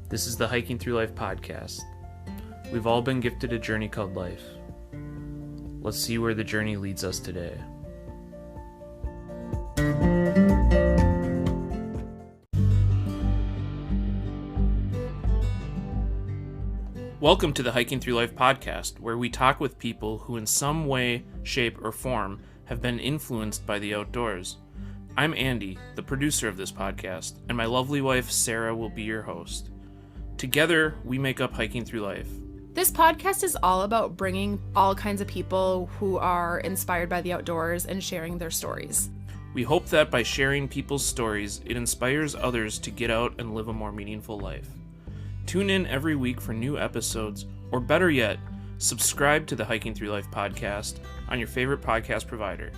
This is the Hiking Through Life podcast. We've all been gifted a journey called life. Let's see where the journey leads us today. Welcome to the Hiking Through Life podcast, where we talk with people who in some way, shape, or form have been influenced by the outdoors. I'm Andy, the producer of this podcast, and my lovely wife Sarah will be your host. Together, we make up Hiking Through Life. This podcast is all about bringing all kinds of people who are inspired by the outdoors and sharing their stories. We hope that by sharing people's stories, it inspires others to get out and live a more meaningful life. Tune in every week for new episodes, or better yet, subscribe to the Hiking Through Life podcast on your favorite podcast provider.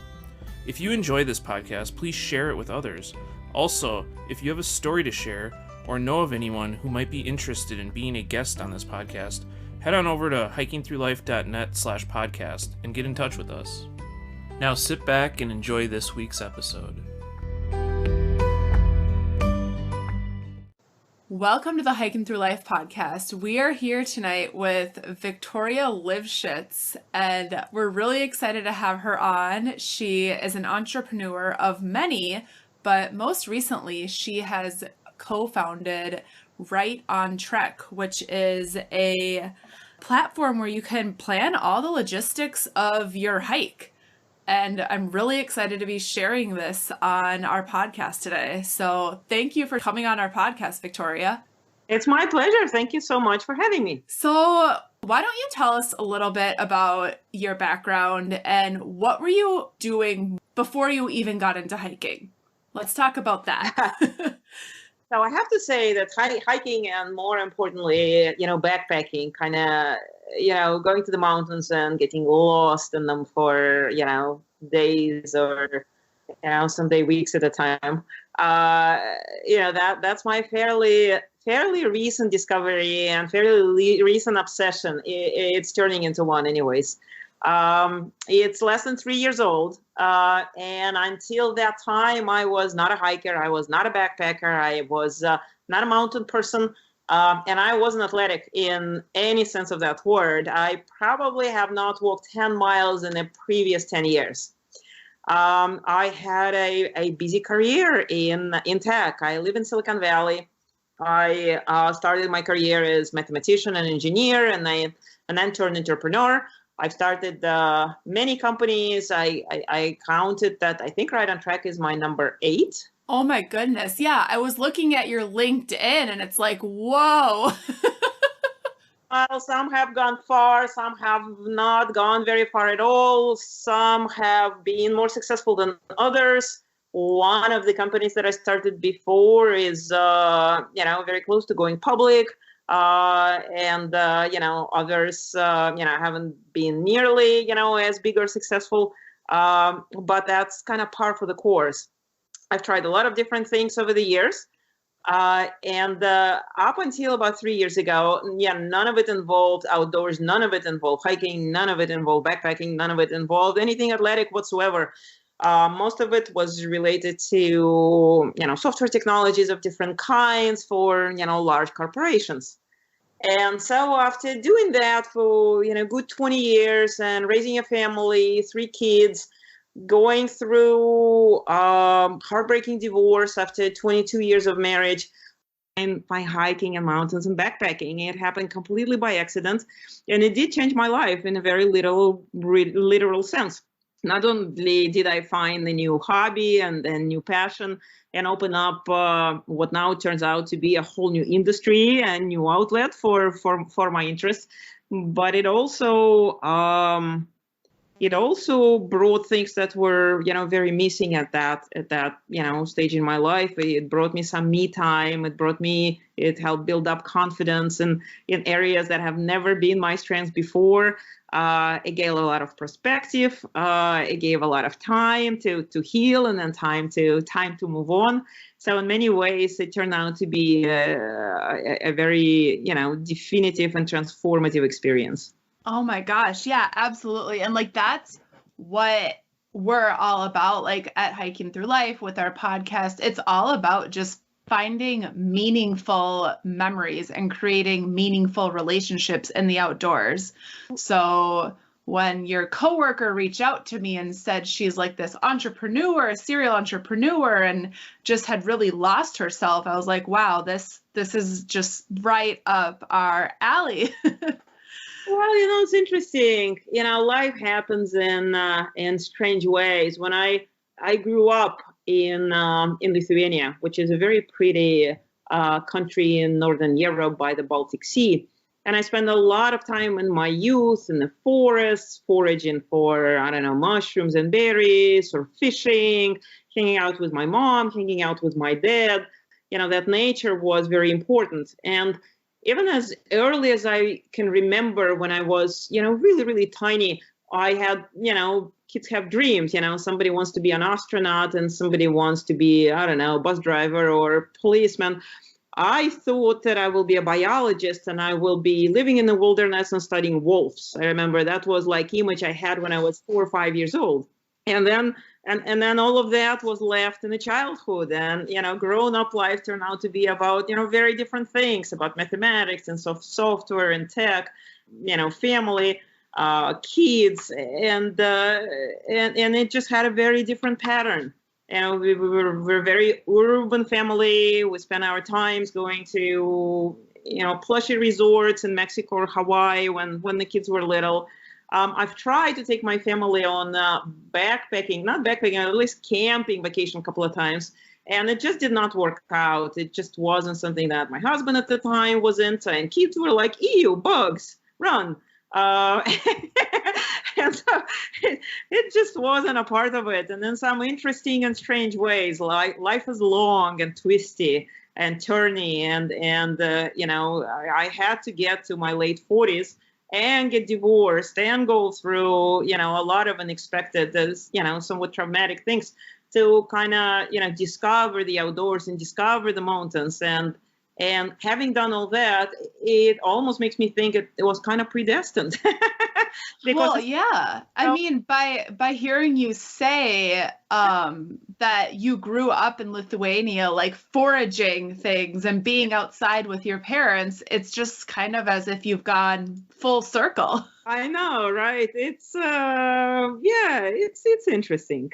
If you enjoy this podcast, please share it with others. Also, if you have a story to share or know of anyone who might be interested in being a guest on this podcast, head on over to hikingthroughlife.net/podcast and get in touch with us. Now sit back and enjoy this week's episode. Welcome to the Hiking Through Life podcast. We are here tonight with Victoria Livschitz, and we're really excited to have her on. She is an entrepreneur of many, but most recently she has co-founded Right on Trek, which is a platform where you can plan all the logistics of your hike. And I'm really excited to be sharing this on our podcast today. So thank you for coming on our podcast, Victoria. It's my pleasure. Thank you so much for having me. So why don't you tell us a little bit about your background and what were you doing before you even got into hiking? Let's talk about that. So I have to say that hiking and more importantly, backpacking, kind of, going to the mountains and getting lost in them for, days or, someday weeks at a time. That's my fairly recent discovery and fairly recent obsession. It's turning into one anyways. It's less than 3 years old. And until that time, I was not a hiker. I was not a backpacker. I was not a mountain person. And I wasn't athletic in any sense of that word. I probably have not walked 10 miles in the previous 10 years. I had a busy career in tech. I live in Silicon Valley. I started my career as mathematician and engineer, and then turned entrepreneur. I've started many companies. I counted that. I think Right on Trek is my number 8. Oh my goodness. Yeah, I was looking at your LinkedIn and it's like, whoa. Well, some have gone far. Some have not gone very far at all. Some have been more successful than others. One of the companies that I started before is, very close to going public. And others, haven't been nearly, as big or successful. But that's kind of par for the course. I've tried a lot of different things over the years. And up until about 3 years ago, none of it involved outdoors. None of it involved hiking. None of it involved backpacking. None of it involved anything athletic whatsoever. Most of it was related to, software technologies of different kinds for, large corporations. And so after doing that for, good 20 years and raising a family, 3 kids, going through heartbreaking divorce after 22 years of marriage, and by hiking and mountains and backpacking, it happened completely by accident. And it did change my life in a very literal sense. Not only did I find a new hobby and a new passion and open up what now turns out to be a whole new industry and new outlet for my interests, but it also brought things that were, very missing at that stage in my life. It brought me some me time. It helped build up confidence in areas that have never been my strengths before. It gave a lot of perspective. It gave a lot of time to heal, and then time to move on. So in many ways, it turned out to be a very, definitive and transformative experience. Oh my gosh. Yeah, absolutely. And that's what we're all about, at Hiking Through Life with our podcast. It's all about just finding meaningful memories and creating meaningful relationships in the outdoors. So when your coworker reached out to me and said she's like this entrepreneur, a serial entrepreneur, and just had really lost herself, I was like, wow, this is just right up our alley. Well, it's interesting. Life happens in strange ways. When I grew up in Lithuania, which is a very pretty country in Northern Europe by the Baltic Sea. And I spent a lot of time in my youth in the forests, foraging for, I don't know, mushrooms and berries, or fishing, hanging out with my mom, hanging out with my dad. That nature was very important. And even as early as I can remember, when I was, really, really tiny, I had, kids have dreams. Somebody wants to be an astronaut and somebody wants to be, I don't know, a bus driver or policeman. I thought that I will be a biologist and I will be living in the wilderness and studying wolves. I remember that was like image I had when I was 4 or 5 years old. And then all of that was left in the childhood, and grown up life turned out to be about very different things, about mathematics and software and tech, family, kids, and it just had a very different pattern. We're a very urban family. We spent our times going to plushy resorts in Mexico or Hawaii when the kids were little. I've tried to take my family on backpacking, not backpacking, at least camping vacation a couple of times, and it just did not work out. It just wasn't something that my husband at the time was into, and kids were like, ew, bugs, run. And so it just wasn't a part of it. And then some interesting and strange ways. Life is long and twisty and turny, and I had to get to my late 40s and get divorced and go through, a lot of unexpected, somewhat traumatic things to kind of, discover the outdoors and discover the mountains. And having done all that, it almost makes me think it was kind of predestined. Well, yeah. I mean, by hearing you say that you grew up in Lithuania, like foraging things and being outside with your parents, it's just kind of as if you've gone full circle. I know, right? It's it's interesting.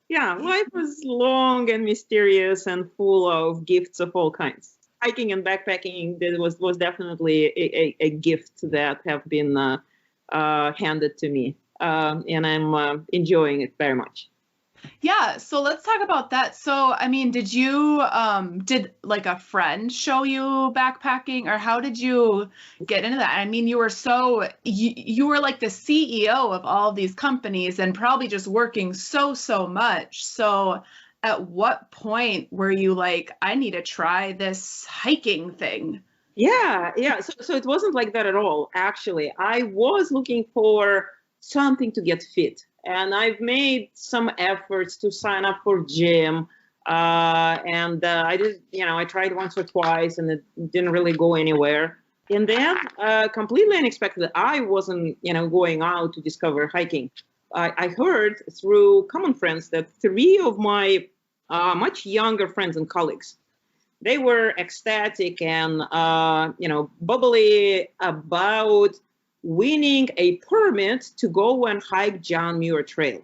Yeah, life was long and mysterious and full of gifts of all kinds. Hiking and backpacking was definitely a gift that have been handed to me, and I'm enjoying it very much. Yeah, so let's talk about that. So, I mean, did like a friend show you backpacking, or how did you get into that? I mean, you were like the CEO of all of these companies and probably just working so much. So at what point were you like, I need to try this hiking thing? Yeah. So it wasn't like that at all. Actually, I was looking for something to get fit, and I've made some efforts to sign up for gym. And I did, I tried once or twice, and it didn't really go anywhere. And then, completely unexpected, I wasn't, going out to discover hiking. I heard through common friends that 3 of my much younger friends and colleagues, they were ecstatic and, bubbly about winning a permit to go and hike John Muir Trail.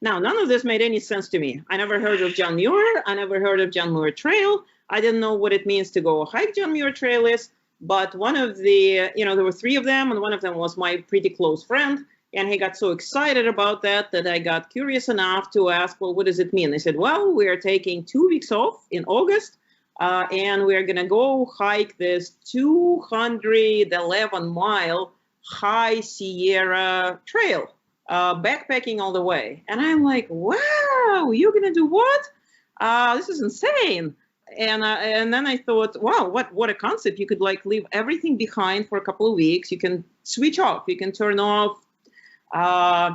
Now, none of this made any sense to me. I never heard of John Muir. I never heard of John Muir Trail. I didn't know what it means to go hike John Muir Trail is. But one of the, there were 3 of them, and one of them was my pretty close friend. And he got so excited about that I got curious enough to ask, well, what does it mean? They said, well, we are taking 2 weeks off in August, and we're going to go hike this 211-mile high Sierra trail, backpacking all the way. And I'm like, wow, you're going to do what? This is insane. And then I thought, wow, what a concept. You could like leave everything behind for a couple of weeks. You can switch off. You can turn off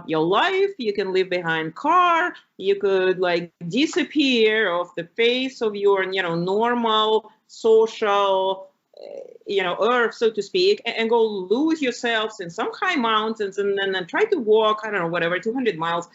your life. You can leave behind car. You could like disappear off the face of your, normal social, earth, so to speak, and go lose yourselves in some high mountains and then try to walk, I don't know, whatever, 200 miles.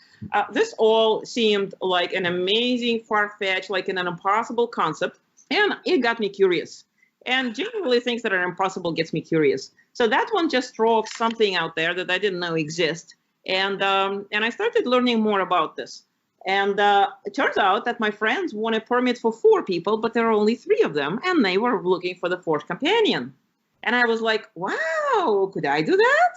This all seemed like an amazing, far-fetched, like an impossible concept. And it got me curious. And generally things that are impossible gets me curious. So that one just struck something out there that I didn't know exist. And I started learning more about this. And it turns out that my friends won a permit for 4 people, but there are only 3 of them, and they were looking for the 4th companion. And I was like, wow, could I do that?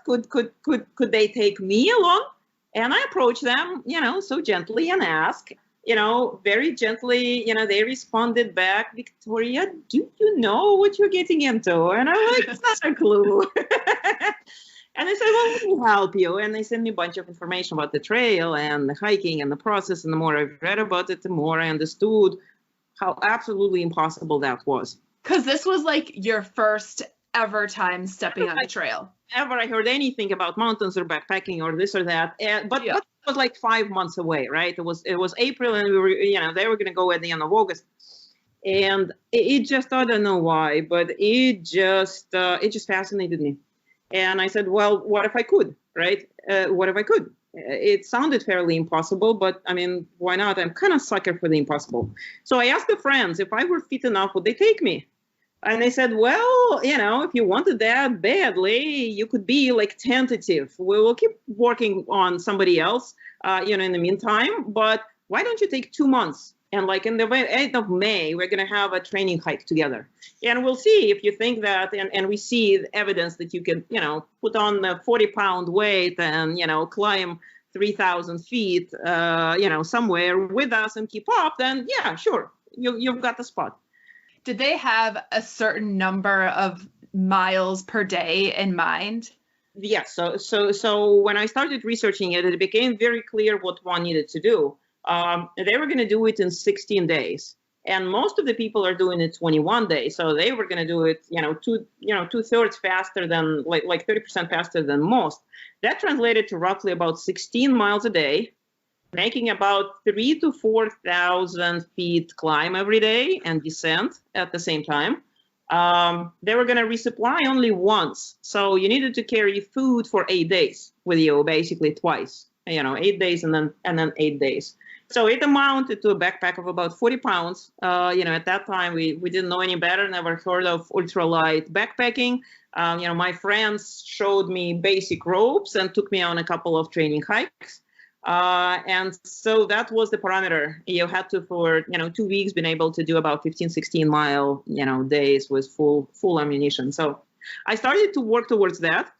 Could they take me along? And I approached them, so gently and asked, very gently, they responded back, Victoria, do you know what you're getting into? And I'm like, it's not a clue. And they said, well, let me help you. And they sent me a bunch of information about the trail and the hiking and the process. And the more I read about it, the more I understood how absolutely impossible that was. Because this was like your first ever time stepping on the trail. Ever I heard anything about mountains or backpacking or this or that. But it was like 5 months away, right? It was April, and we were, they were going to go at the end of August. And it just, I don't know why, but it just fascinated me. And I said, well, what if I could, right? What if I could? It sounded fairly impossible, but I mean, why not? I'm kind of sucker for the impossible. So I asked the friends, if I were fit enough, would they take me? And they said, well, if you wanted that badly, you could be like tentative. We will keep working on somebody else, in the meantime, but why don't you take 2 months? And like in the end of May, we're going to have a training hike together. And we'll see if you think that, and we see the evidence that you can, put on the 40-pound weight and, climb 3,000 feet, somewhere with us and keep up, then yeah, sure, you've got the spot. Did they have a certain number of miles per day in mind? Yes. So when I started researching it, it became very clear what one needed to do. They were going to do it in 16 days, and most of the people are doing it 21 days. So they were going to do it, 2/3 faster than like 30% faster than most. That translated to roughly about 16 miles a day, making about 3,000 to 4,000 feet climb every day and descent at the same time. They were going to resupply only once. So you needed to carry food for 8 days with you, basically twice, 8 days and then 8 days. So it amounted to a backpack of about 40 pounds. At that time, we didn't know any better, never heard of ultralight backpacking. My friends showed me basic ropes and took me on a couple of training hikes. And so that was the parameter. You had to, for 2 weeks, been able to do about 15, 16 mile, days with full ammunition. So I started to work towards that,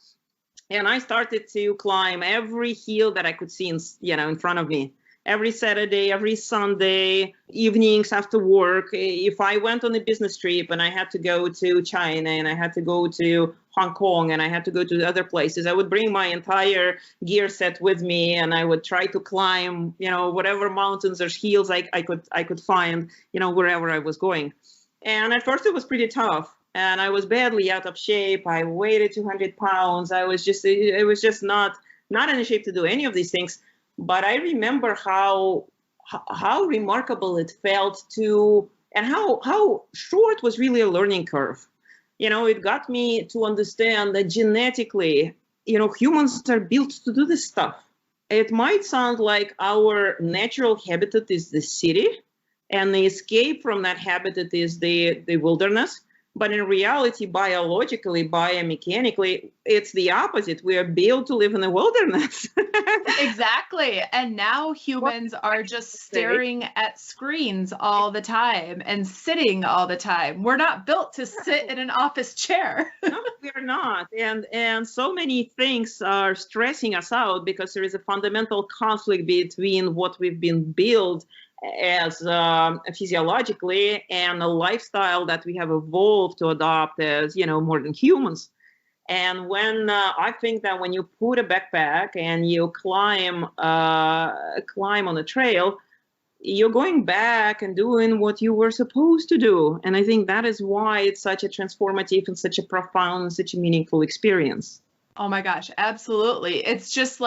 and I started to climb every hill that I could see in front of me. Every Saturday, every Sunday, evenings after work. If I went on a business trip and I had to go to China and I had to go to Hong Kong and I had to go to other places, I would bring my entire gear set with me, and I would try to climb, whatever mountains or hills I could find, wherever I was going. And at first it was pretty tough, and I was badly out of shape. I weighed 200 pounds. I was just not in shape to do any of these things. But I remember how remarkable it felt and how short was really a learning curve. It got me to understand that genetically, humans are built to do this stuff. It might sound like our natural habitat is the city, and the escape from that habitat is the wilderness. But in reality, biologically, biomechanically, it's the opposite. We are built to live in the wilderness. Exactly. And now humans are just staring at screens all the time and sitting all the time. We're not built to sit in an office chair. No, we're not. And so many things are stressing us out because there is a fundamental conflict between what we've been built as physiologically and a lifestyle that we have evolved to adopt as modern humans. And when I think that when you put a backpack and you climb on a trail, you're going back and doing what you were supposed to do. And I think that is why it's such a transformative and such a profound, such a meaningful experience. Oh my gosh, absolutely. It's just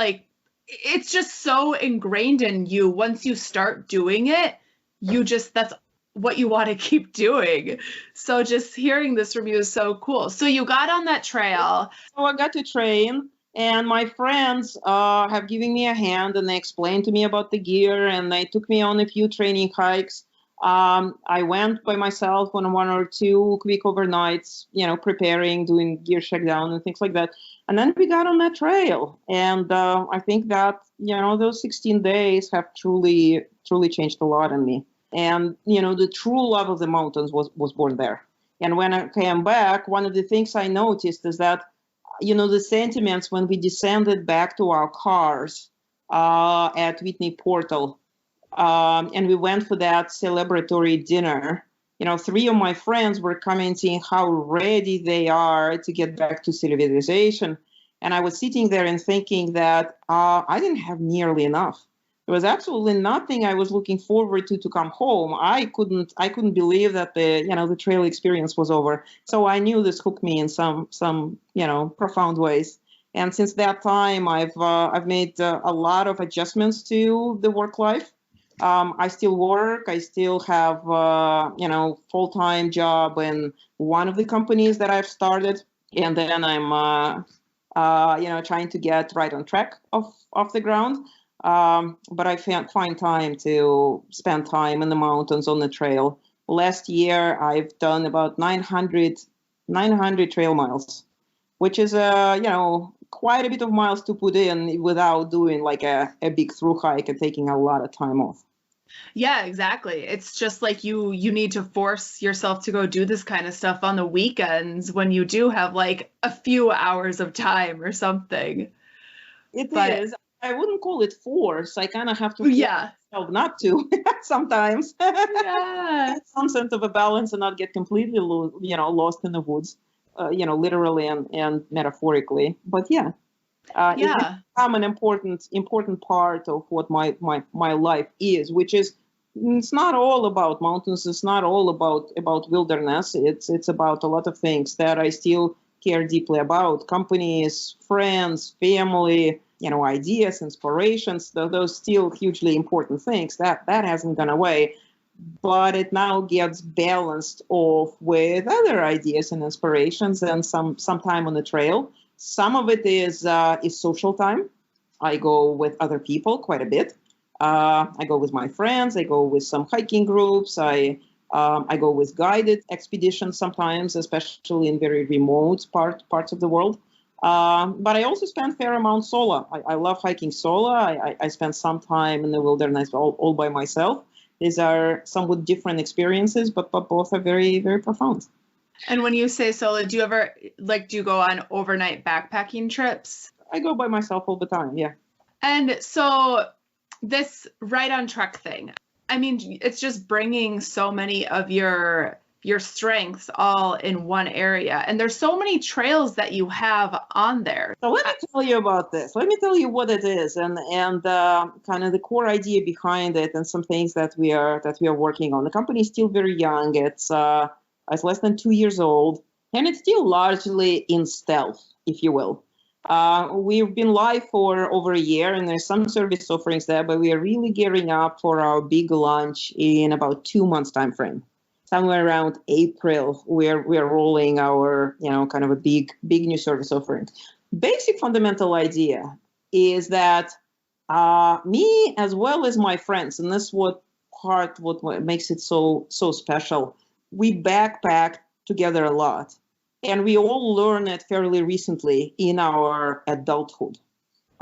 so ingrained in you. Once you start doing it, that's what you want to keep doing. So just hearing this from you is so cool. So you got on that trail. So I got to train, and my friends have given me a hand, and they explained to me about the gear, and they took me on a few training hikes. I went by myself on one or two quick overnights, preparing, doing gear checkdown and things like that. And then we got on that trail. And I think that, those 16 days have truly, truly changed a lot in me. And, the true love of the mountains was born there. And when I came back, one of the things I noticed is that, the sentiments when we descended back to our cars at Whitney Portal, and we went for that celebratory dinner. Three of my friends were commenting how ready they are to get back to civilization. And I was sitting there and thinking that I didn't have nearly enough. There was absolutely nothing I was looking forward to come home. I couldn't believe that the trail experience was over. So I knew this hooked me in some profound ways. And since that time, I've made a lot of adjustments to the work life. I still work. I still have, full-time job in one of the companies that I've started. And then I'm, trying to get right on track off the ground. But I find time to spend time in the mountains on the trail. Last year, I've done about 900 trail miles, which is, quite a bit of miles to put in without doing like a big through hike and taking a lot of time off. Yeah, exactly. It's just like you need to force yourself to go do this kind of stuff on the weekends when you do have like a few hours of time or something. It is. I wouldn't call it force. I kind of have to force myself not to sometimes. Yeah. Some sense of a balance and not get completely lost in the woods, literally and metaphorically. But it's become an important part of what my life is, which is it's not all about mountains. It's not all about wilderness. It's about a lot of things that I still care deeply about: companies, friends, family, ideas, inspirations. Those still hugely important things. That hasn't gone away, but it now gets balanced off with other ideas and inspirations and some time on the trail. Some of it is social time. I go with other people quite a bit. I go with my friends. I go with some hiking groups. I go with guided expeditions sometimes, especially in very remote parts of the world. But I also spend fair amount solo. I love hiking solo. I spend some time in the wilderness all by myself. These are somewhat different experiences, but both are very, very profound. And when you say solo, do you go on overnight backpacking trips? I go by myself all the time, yeah. And so this right on trek thing, I mean, it's just bringing so many of your strengths all in one area. And there's so many trails that you have on there. So let me tell you about this. Let me tell you what it is and kind of the core idea behind it and some things that we are working on. The company is still very young. It's less than 2 years old, and it's still largely in stealth, if you will. We've been live for over a year, and there's some service offerings there, but we are really gearing up for our big launch in about 2 months time frame. Somewhere around April, we're rolling our, kind of a big new service offering. Basic fundamental idea is that me as well as my friends, and this is what makes it so special. We backpack together a lot, and we all learn it fairly recently in our adulthood.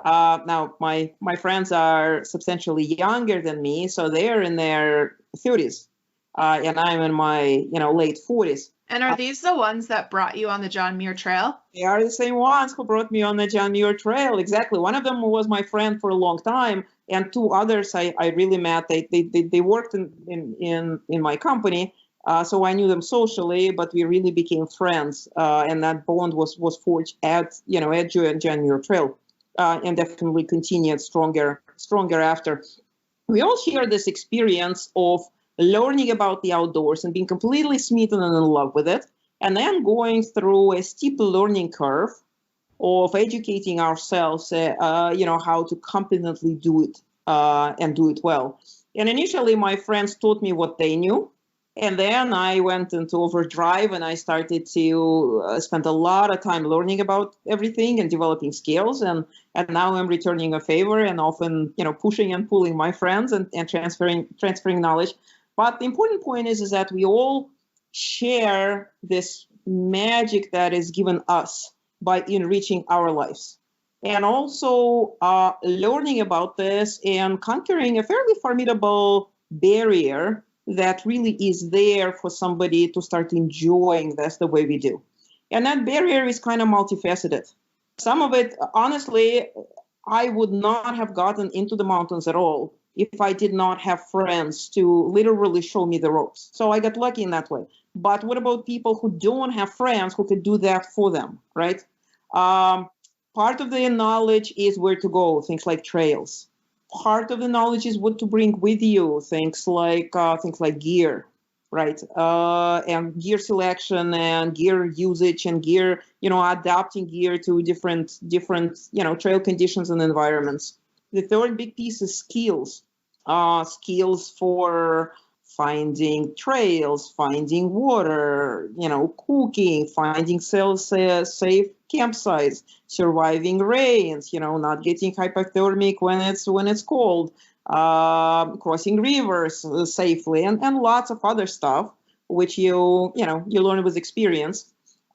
Now, my friends are substantially younger than me, so they're in their 30s, and I'm in my late 40s. And are these the ones that brought you on the John Muir Trail? They are the same ones who brought me on the John Muir Trail. Exactly. One of them was my friend for a long time, and two others I really met. They worked in my company. So I knew them socially, but we really became friends, and that bond was forged at John Muir Trail, and definitely continued stronger after. We all share this experience of learning about the outdoors and being completely smitten and in love with it, and then going through a steep learning curve of educating ourselves, how to competently do it and do it well. And initially, my friends taught me what they knew. And then I went into overdrive and I started to spend a lot of time learning about everything and developing skills. And now I'm returning a favor and often, pushing and pulling my friends and transferring knowledge. But the important point is that we all share this magic that is given us by enriching our lives. And also learning about this and conquering a fairly formidable barrier that really is there for somebody to start enjoying this the way we do. And that barrier is kind of multifaceted. Some of it, honestly, I would not have gotten into the mountains at all if I did not have friends to literally show me the ropes. So I got lucky in that way. But what about people who don't have friends who could do that for them, right? Part of the knowledge is where to go, things like trails. Part of the knowledge is what to bring with you, things like gear, right? And gear selection and gear usage and gear, adapting gear to different, trail conditions and environments. The third big piece is skills. Skills for finding trails, finding water, cooking, finding safe campsites, surviving rains, not getting hypothermic when it's cold, crossing rivers safely, and lots of other stuff, which you learn with experience.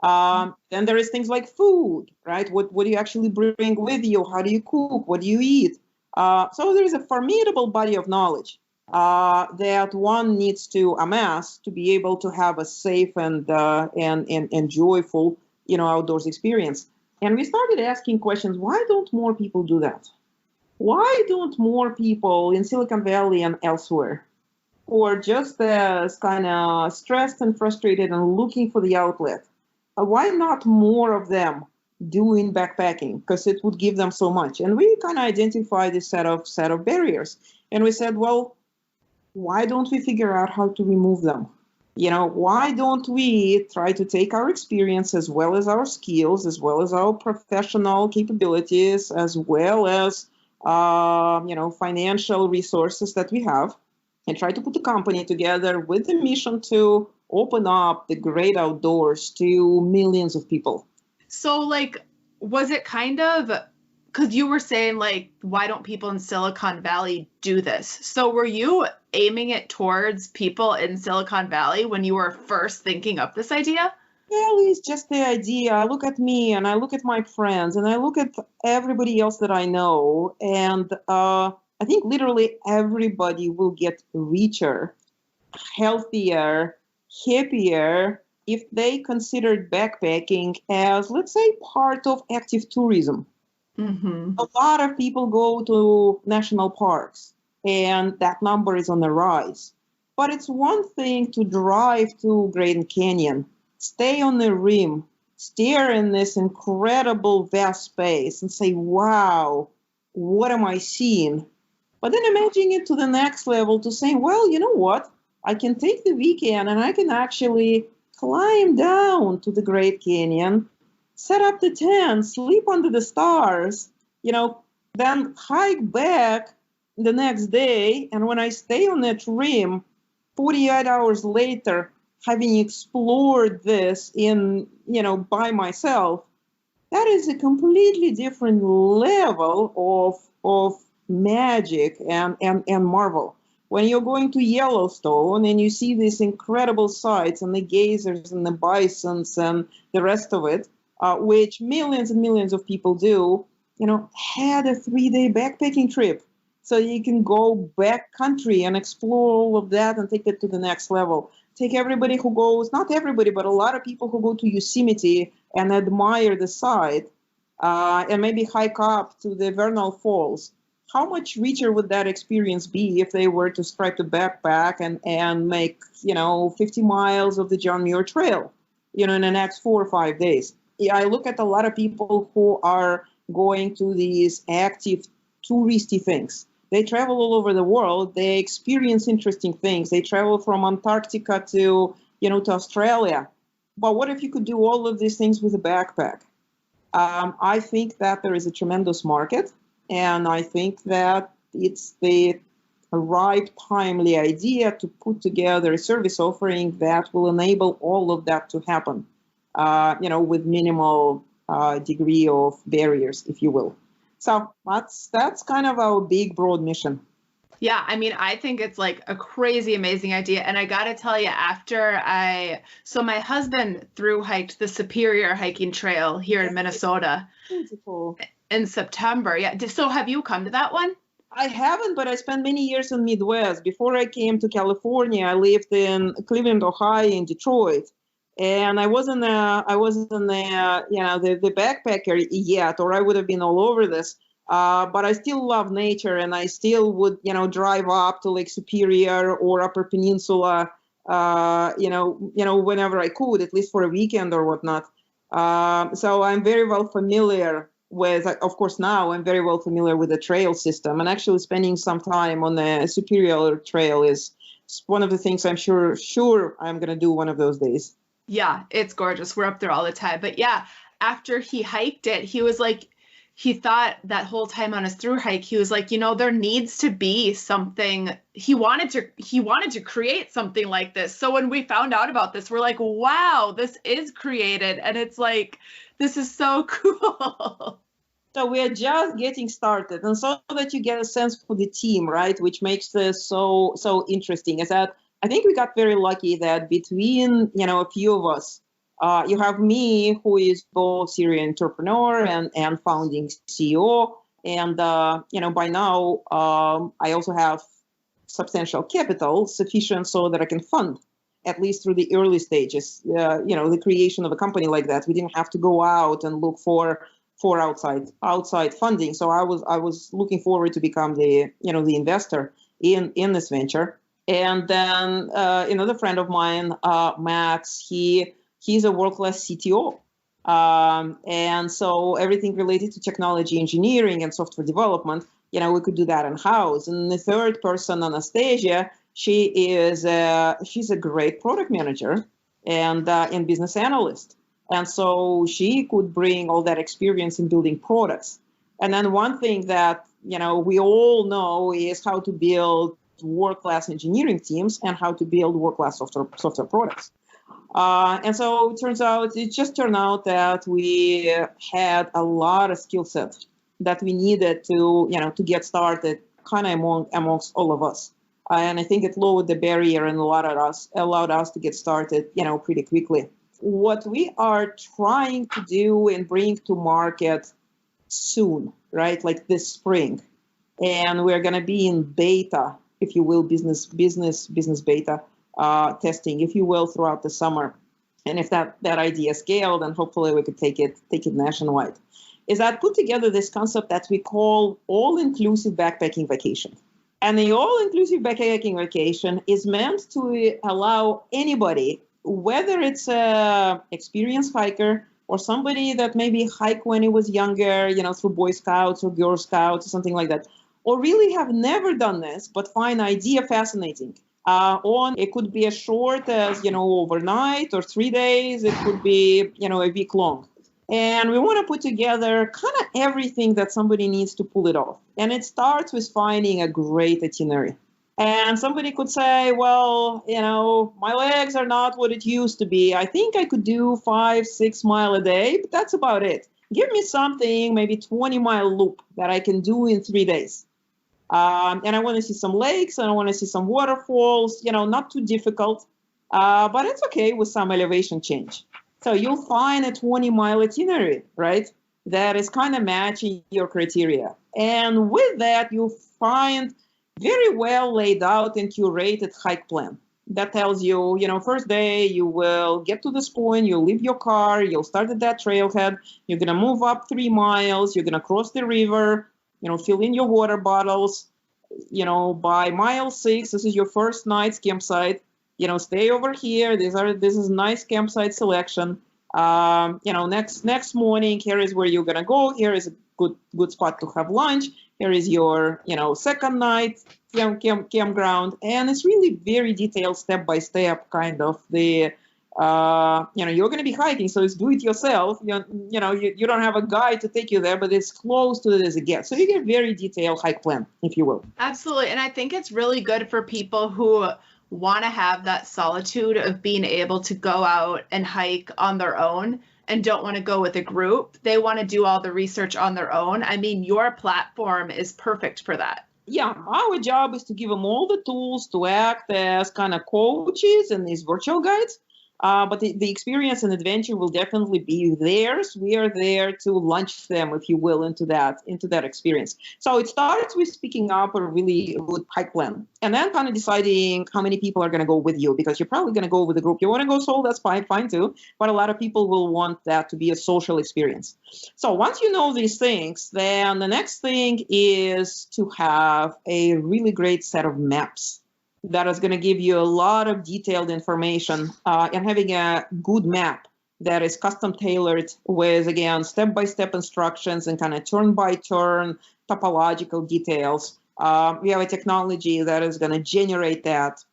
Then there is things like food, right? What do you actually bring with you? How do you cook? What do you eat? So there is a formidable body of knowledge that one needs to amass to be able to have a safe and joyful, outdoors experience. And we started asking questions: why don't more people do that? Why don't more people in Silicon Valley and elsewhere, who are just as kind of stressed and frustrated and looking for the outlet, why not more of them doing backpacking? Because it would give them so much. And we kind of identified this set of barriers. And we said, well, why don't we figure out how to remove them? Why don't we try to take our experience as well as our skills, as well as our professional capabilities, as well as, financial resources that we have, and try to put a company together with the mission to open up the great outdoors to millions of people. So, was it kind of, because you were saying, why don't people in Silicon Valley do this? So were you aiming it towards people in Silicon Valley when you were first thinking up this idea? Well, it's just the idea. I look at me and I look at my friends and I look at everybody else that I know. And I think literally everybody will get richer, healthier, happier if they considered backpacking as, let's say, part of active tourism. Mm-hmm. A lot of people go to national parks, and that number is on the rise. But it's one thing to drive to Grand Canyon, stay on the rim, stare in this incredible vast space and say, wow, what am I seeing? But then imagine it to the next level to say, well, you know what? I can take the weekend and I can actually climb down to the Great Canyon, set up the tent, sleep under the stars, then hike back the next day. And when I stay on that rim, 48 hours later, having explored this by myself, that is a completely different level of magic and marvel. When you're going to Yellowstone and you see these incredible sights and the geysers and the bisons and the rest of it, which millions and millions of people do, had a 3-day backpacking trip. So you can go backcountry and explore all of that and take it to the next level. Take everybody who goes, not everybody, but a lot of people who go to Yosemite and admire the site and maybe hike up to the Vernal Falls. How much richer would that experience be if they were to strike the backpack and make, 50 miles of the John Muir Trail, in the next 4 or 5 days? Yeah, I look at a lot of people who are going to these active touristy things. They travel all over the world. They experience interesting things. They travel from Antarctica to Australia. But what if you could do all of these things with a backpack? I think that there is a tremendous market. And I think that it's the right, timely idea to put together a service offering that will enable all of that to happen, with minimal degree of barriers, if you will. So that's kind of our big, broad mission. Yeah, I mean, I think it's like a crazy, amazing idea. And I got to tell you, so my husband thru hiked the Superior hiking trail here in Minnesota Beautiful. in September. Yeah. So have you come to that one? I haven't, but I spent many years in Midwest. Before I came to California, I lived in Cleveland, Ohio, in Detroit, and I wasn't the backpacker yet, or I would have been all over this. But I still love nature, and I still would drive up to Lake Superior or Upper Peninsula, whenever I could, at least for a weekend or whatnot. So I'm very well familiar with, of course, now I'm very well familiar with the trail system, and actually spending some time on the Superior Trail is one of the things I'm sure I'm going to do one of those days. Yeah, it's gorgeous. We're up there all the time. But yeah, after he hiked it, he was like, he thought that whole time on his thru hike, he was like, there needs to be something. He wanted to create something like this. So when we found out about this, we're like, wow, this is created. And it's like, this is so cool. So we are just getting started. And so that you get a sense for the team, right, which makes this so interesting, is that I think we got very lucky that between, a few of us, you have me, who is both serial entrepreneur and founding CEO. And, by now, I also have substantial capital sufficient so that I can fund, at least through the early stages, the creation of a company like that. We didn't have to go out and look for outside funding. So I was looking forward to become the investor in this venture. And then another friend of mine, Max, he's a world-class CTO. And so everything related to technology engineering and software development, we could do that in-house. And the third person, Anastasia, she's a great product manager and business analyst. And so she could bring all that experience in building products. And then one thing that, we all know is how to build world-class engineering teams and how to build world-class software products. And so it just turned out that we had a lot of skill sets that we needed to get started kind of amongst all of us. And I think it lowered the barrier and allowed us to get started, pretty quickly. What we are trying to do and bring to market soon, right, like this spring, and we're going to be in beta, if you will, business beta testing, if you will, throughout the summer. And if that idea scaled, then hopefully we could take it nationwide. Is that put together this concept that we call all-inclusive backpacking vacation. And the all-inclusive backpacking vacation is meant to allow anybody, whether it's a experienced hiker or somebody that maybe hiked when he was younger, through Boy Scouts or Girl Scouts or something like that, or really have never done this but find the idea fascinating. It could be as short as, overnight or 3 days. It could be, a week long. And we want to put together kind of everything that somebody needs to pull it off. And it starts with finding a great itinerary. And somebody could say, well, my legs are not what it used to be. I think I could do 5-6 miles a day, but that's about it. Give me something, maybe 20-mile loop that I can do in 3 days. And I want to see some lakes, and I want to see some waterfalls, not too difficult, but it's okay with some elevation change. So you'll find a 20-mile itinerary, right, that is kind of matching your criteria. And with that, you'll find very well laid out and curated hike plan that tells you, first day you will get to this point, you'll leave your car, you'll start at that trailhead, you're going to move up 3 miles, you're going to cross the river, fill in your water bottles, by mile 6, this is your first night's campsite, stay over here, this is nice campsite selection, next morning, here is where you're going to go, here is a good spot to have lunch, here is your, second night campground, and it's really very detailed, step-by-step kind of the, you're going to be hiking, so it's do it yourself. You don't have a guide to take you there, but it's close to it as it gets. So you get very detailed hike plan, if you will. Absolutely. And I think it's really good for people who want to have that solitude of being able to go out and hike on their own and don't want to go with a group. They want to do all the research on their own. I mean, your platform is perfect for that. Yeah, our job is to give them all the tools to act as kind of coaches and these virtual guides. But the experience and adventure will definitely be theirs. We are there to launch them, if you will, into that experience. So it starts with picking up a really good hike plan, and then kind of deciding how many people are going to go with you, because you're probably going to go with a group. You want to go solo, that's fine too. But a lot of people will want that to be a social experience. So once you know these things, then the next thing is to have a really great set of maps that is going to give you a lot of detailed information, and having a good map that is custom tailored with, again, step-by-step instructions and kind of turn-by-turn topological details. We have a technology that is going to generate that,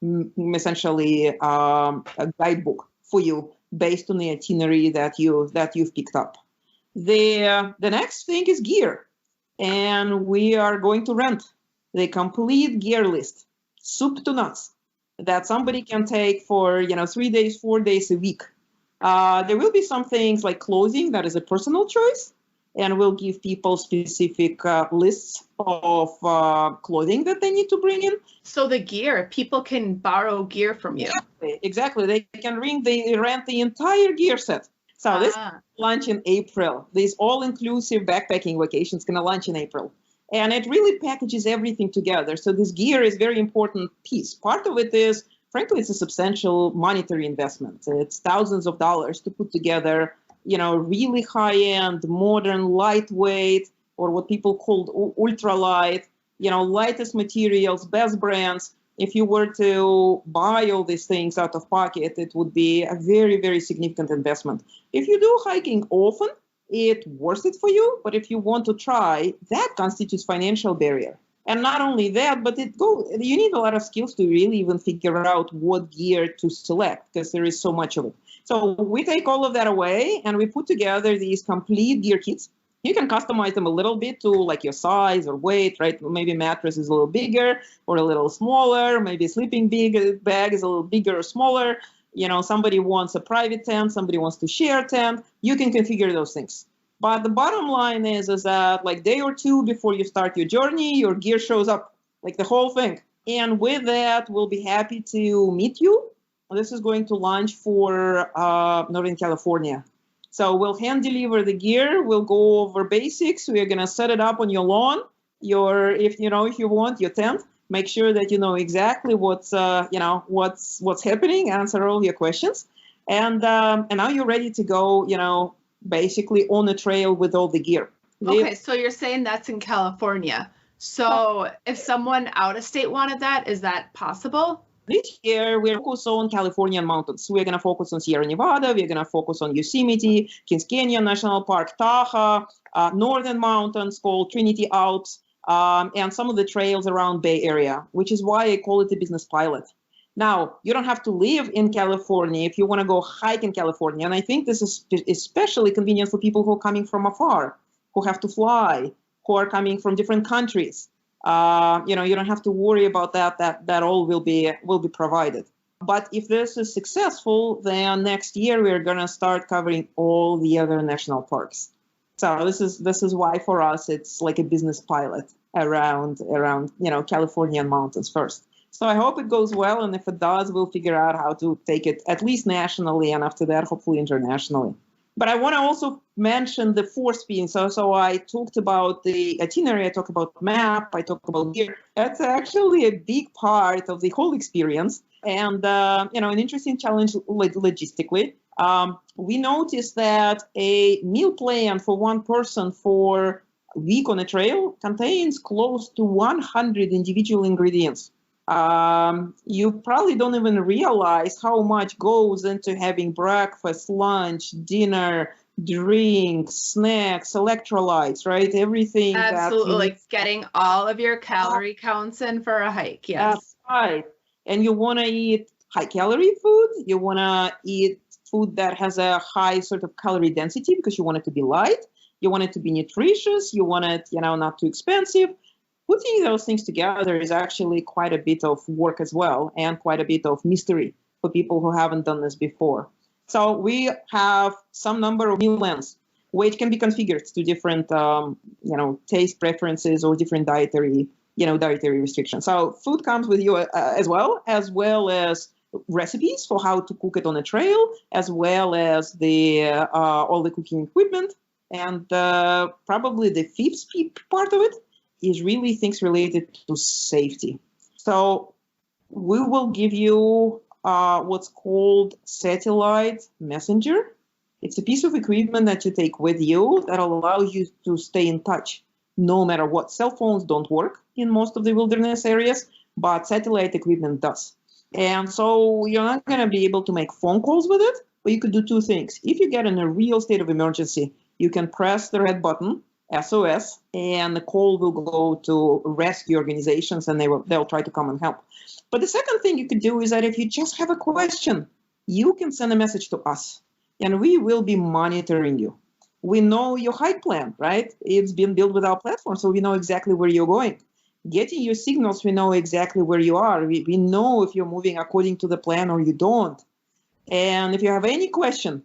essentially a guidebook for you based on the itinerary that you've picked up. The next thing is gear, and we are going to rent the complete gear list, soup to nuts, that somebody can take for 3 days, 4 days a week. There will be some things like clothing that is a personal choice, and we'll give people specific lists of clothing that they need to bring in. So the gear, people can borrow gear from you. Exactly. They can rent the entire gear set. So this launch in April. This all-inclusive backpacking vacation is going to launch in April. And it really packages everything together. So this gear is a very important piece. Part of it is, frankly, it's a substantial monetary investment. It's thousands of dollars to put together, really high-end, modern, lightweight, or what people call ultralight, lightest materials, best brands. If you were to buy all these things out of pocket, it would be a very, very significant investment. If you do hiking often, it's worth it for you. But if you want to try, that constitutes financial barrier. And not only that, but you need a lot of skills to really even figure out what gear to select, because there is so much of it. So we take all of that away and we put together these complete gear kits. You can customize them a little bit to like your size or weight, right? Maybe mattress is a little bigger or a little smaller. Maybe a sleeping bag is a little bigger or smaller. Somebody wants a private tent, somebody wants to share a tent. You can configure those things. But the bottom line is that like day or two before you start your journey, your gear shows up, like the whole thing. And with that, we'll be happy to meet you. This is going to launch for Northern California. So we'll hand deliver the gear. We'll go over basics. We're going to set it up on your lawn, if you want your tent. Make sure that you know exactly what's happening, answer all your questions. And now you're ready to go, basically on a trail with all the gear. Okay, so you're saying that's in California. So if someone out of state wanted that, is that possible? This year, we're focused on Californian mountains. We're going to focus on Sierra Nevada. We're going to focus on Yosemite, Kings Canyon National Park, Tahoe, northern mountains called Trinity Alps, and some of the trails around Bay Area, which is why I call it a business pilot. Now, you don't have to live in California if you want to go hike in California. And I think this is especially convenient for people who are coming from afar, who have to fly, who are coming from different countries. You don't have to worry about that. That all will be provided. But if this is successful, then next year we're going to start covering all the other national parks. So this is why for us it's like a business pilot around Californian mountains first. So I hope it goes well, and if it does, we'll figure out how to take it at least nationally, and after that, hopefully internationally. But I want to also mention the fourth piece. So I talked about the itinerary, I talked about map, I talked about gear. That's actually a big part of the whole experience, and an interesting challenge logistically. We noticed that a meal plan for one person for a week on a trail contains close to 100 individual ingredients. You probably don't even realize how much goes into having breakfast, lunch, dinner, drinks, snacks, electrolytes, right? Everything. Absolutely, like getting all of your calorie counts in for a hike. Yes. That's right. And you want to eat high calorie food. You want to eat food that has a high sort of calorie density because you want it to be light. You want it to be nutritious. You want it, not too expensive. Putting those things together is actually quite a bit of work as well, and quite a bit of mystery for people who haven't done this before. So we have some number of meal plans, which can be configured to different, taste preferences or different dietary dietary restrictions. So food comes with you as well as recipes for how to cook it on a trail, as well as the all the cooking equipment. And probably the fifth part of it is really things related to safety. So we will give you what's called satellite messenger. It's a piece of equipment that you take with you that allows you to stay in touch no matter what. Cell phones don't work in most of the wilderness areas, but satellite equipment does. And so you're not going to be able to make phone calls with it, but you could do two things. If you get in a real state of emergency, you can press the red button, SOS, and the call will go to rescue organizations, and they'll try to come and help. But the second thing you could do is that if you just have a question, you can send a message to us, and we will be monitoring you. We know your hike plan, right? It's been built with our platform, so we know exactly where you're going. Getting your signals, we know exactly where you are. We know if you're moving according to the plan or you don't. And if you have any question,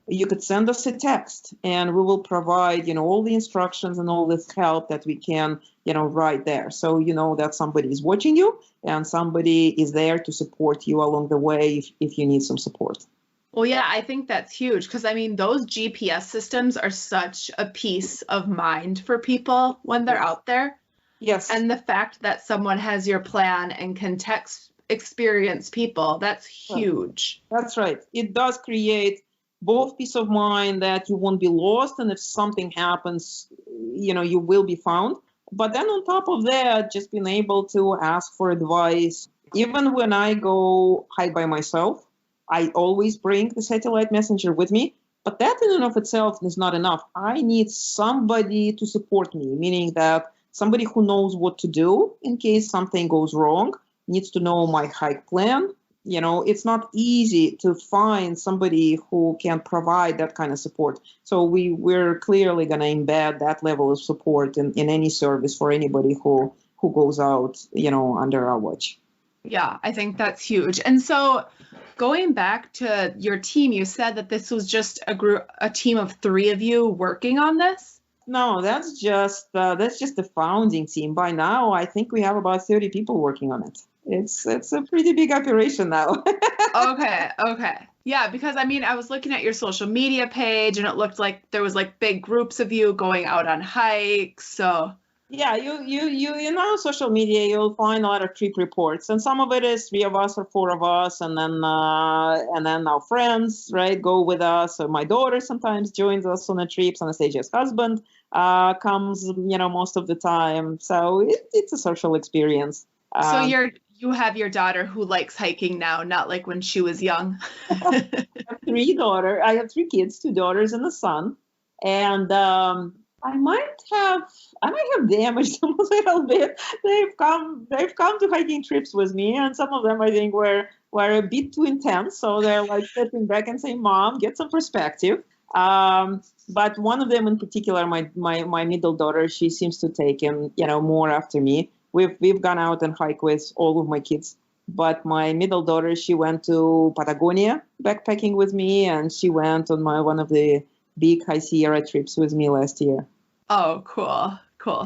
you could send us a text, and we will provide, all the instructions and all this help that we can, right there. So you know that somebody is watching you and somebody is there to support you along the way if you need some support. Well, yeah, I think that's huge because, those GPS systems are such a peace of mind for people when they're out there. Yes. And the fact that someone has your plan and can text experienced people, that's huge. That's right. It does create both peace of mind that you won't be lost, and if something happens, you will be found. But then on top of that, just being able to ask for advice. Even when I go hike by myself, I always bring the satellite messenger with me, but that in and of itself is not enough. I need somebody to support me, meaning that somebody who knows what to do in case something goes wrong, needs to know my hike plan. It's not easy to find somebody who can provide that kind of support. So we're clearly going to embed that level of support in any service for anybody who goes out, under our watch. Yeah, I think that's huge. And so going back to your team, you said that this was just a team of 3 of you working on this? No, that's just the founding team. By now, I think we have about 30 people working on it. It's a pretty big operation now. Okay. Yeah, because I was looking at your social media page and it looked like there was big groups of you going out on hikes. So yeah, you know, social media, you'll find a lot of trip reports, and some of it is 3 of us or 4 of us, and then our friends, right, go with us. So my daughter sometimes joins us on the trips. Anastasia's husband comes, most of the time. So it's a social experience. So you have your daughter who likes hiking now, not like when she was young. I have 3 kids, 2 daughters and a son, and I might have damaged them a little bit. They've come to hiking trips with me, and some of them I think were a bit too intense. So they're stepping back and saying, "Mom, get some perspective." But one of them in particular, my middle daughter, she seems to take him, more after me. We've gone out and hiked with all of my kids, but my middle daughter, she went to Patagonia backpacking with me, and she went on one of the big High Sierra trips with me last year. Oh, cool.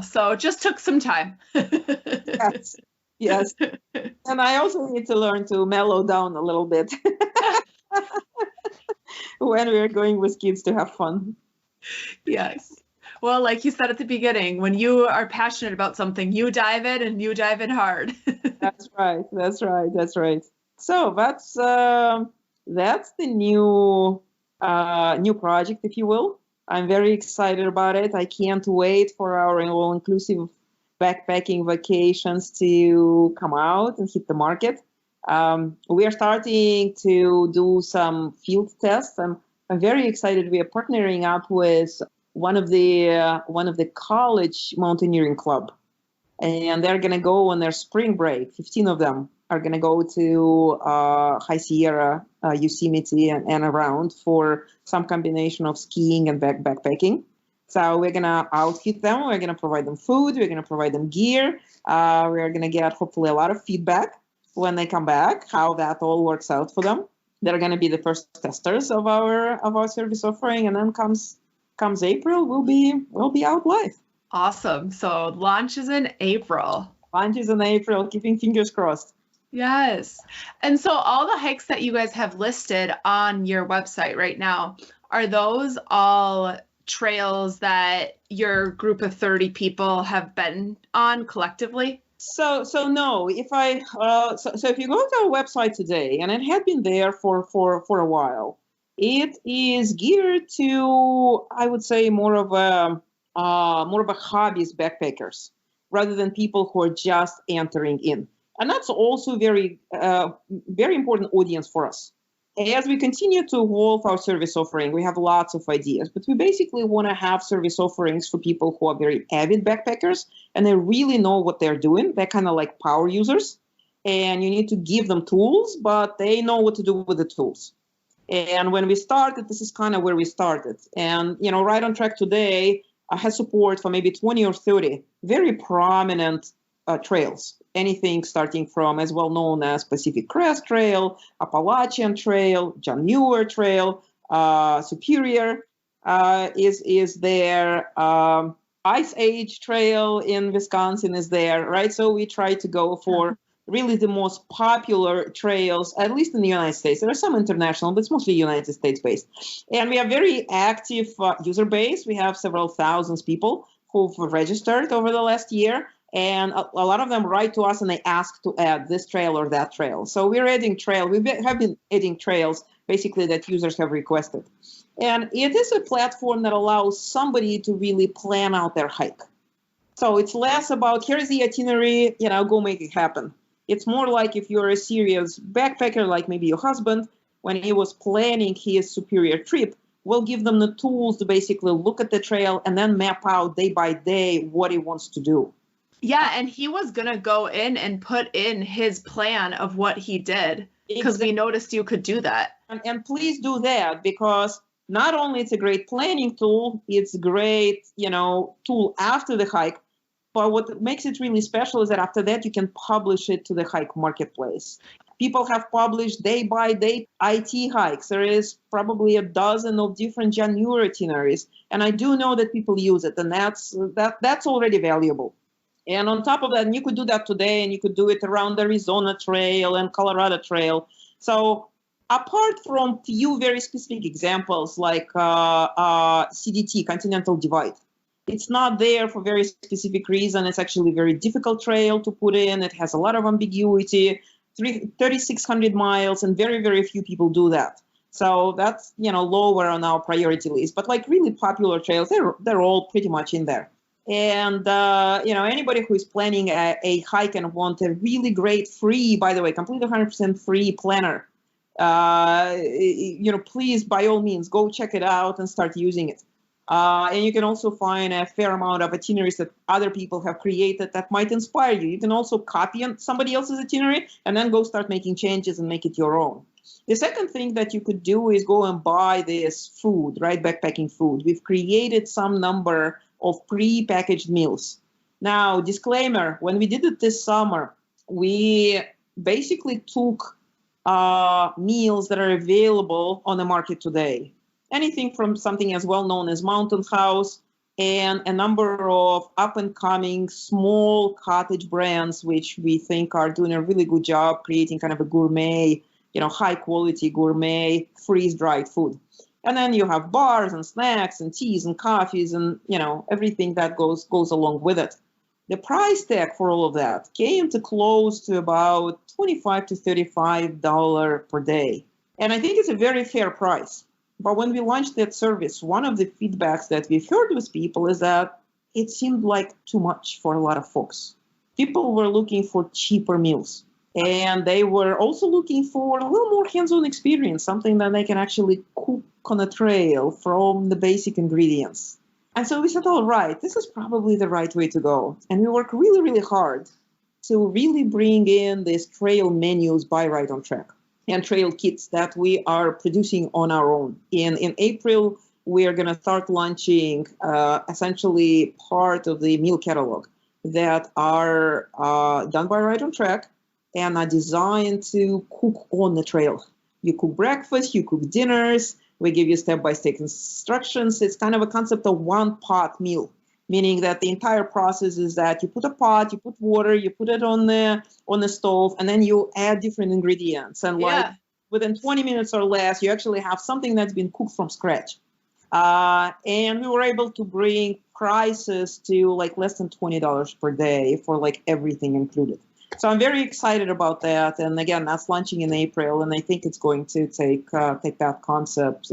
So it just took some time. Yes. And I also need to learn to mellow down a little bit when we're going with kids to have fun. Yes. Well, like you said at the beginning, when you are passionate about something, you dive in and you dive in hard. That's right. So that's the new project, if you will. I'm very excited about it. I can't wait for our all-inclusive backpacking vacations to come out and hit the market. We are starting to do some field tests. I'm very excited. We are partnering up with one of the college mountaineering club, and they're going to go on their spring break. 15 of them are going to go to High Sierra, Yosemite, and around for some combination of skiing and backpacking. So we're going to outfit them. We're going to provide them food. We're going to provide them gear. We're going to get hopefully a lot of feedback when they come back, how that all works out for them. They're going to be the first testers of our service offering, and then comes April, we'll be out live. Awesome. So launch is in April. Lunches in April, keeping fingers crossed. Yes. And so all the hikes that you guys have listed on your website right now, are those all trails that your group of 30 people have been on collectively? So no, if if you go to our website today, and it had been there for a while, it is geared to, I would say, more of a hobbyist backpackers rather than people who are just entering in. And that's also very important audience for us. As we continue to evolve our service offering, we have lots of ideas, but we basically want to have service offerings for people who are very avid backpackers and they really know what they're doing. They're kind of like power users, and you need to give them tools, but they know what to do with the tools. And when we started, this is kind of where we started. And, Right on Track today has support for maybe 20 or 30 very prominent trails. Anything starting from as well known as Pacific Crest Trail, Appalachian Trail, John Muir Trail, Superior is there, Ice Age Trail in Wisconsin is there, right? So we try to go for really the most popular trails, at least in the United States. There are some international, but it's mostly United States based. And we have very active user base. We have several thousands people who've registered over the last year. And a lot of them write to us and they ask to add this trail or that trail. So we're adding trail. We have been adding trails basically that users have requested. And it is a platform that allows somebody to really plan out their hike. So it's less about here's the itinerary, go make it happen. It's more like if you're a serious backpacker, like maybe your husband, when he was planning his Superior trip, we'll give them the tools to basically look at the trail and then map out day by day what he wants to do. Yeah, and he was going to go in and put in his plan of what he did because we noticed you could do that. And please do that, because not only it's a great planning tool, it's a great, tool after the hike, but what makes it really special is that after that you can publish it to the hike marketplace. People have published day by day IT hikes. There is probably a dozen of different John Muir itineraries, and I do know that people use it, and that's already valuable. And on top of that, you could do that today, and you could do it around the Arizona Trail and Colorado Trail. So apart from few very specific examples like CDT, Continental Divide, it's not there for very specific reason. It's actually a very difficult trail to put in. It has a lot of ambiguity, 3,600 miles, and very, very few people do that. So that's, lower on our priority list. But like really popular trails, they're all pretty much in there. And, anybody who is planning a hike and want a really great free, by the way, completely 100% free planner, please, by all means, go check it out and start using it. And you can also find a fair amount of itineraries that other people have created that might inspire you. You can also copy somebody else's itinerary and then go start making changes and make it your own. The second thing that you could do is go and buy this food, right? Backpacking food. We've created some number of pre-packaged meals. Now, disclaimer, when we did it this summer, we basically took meals that are available on the market today. Anything from something as well known as Mountain House and a number of up-and-coming small cottage brands, which we think are doing a really good job creating kind of a gourmet, high-quality gourmet freeze-dried food. And then you have bars and snacks and teas and coffees and, everything that goes along with it. The price tag for all of that came to close to about $25 to $35 per day. And I think it's a very fair price. But when we launched that service, one of the feedbacks that we've heard with people is that it seemed like too much for a lot of folks. People were looking for cheaper meals. And they were also looking for a little more hands-on experience, something that they can actually cook on a trail from the basic ingredients. And so we said, all right, this is probably the right way to go. And we work really, really hard to really bring in these trail menus by Right on Track and trail kits that we are producing on our own. In April, we are going to start launching essentially part of the meal catalog that are done by Right on Track and are designed to cook on the trail. You cook breakfast, you cook dinners, we give you step-by-step instructions. It's kind of a concept of one-pot meal. meaning that the entire process is that you put a pot, you put water, you put it on the stove, and then you add different ingredients. And like within 20 minutes or less, you actually have something that's been cooked from scratch. And we were able to bring prices to like less than $20 per day for like everything included. So I'm very excited about that. And again, that's launching in April, and I think it's going to take that concept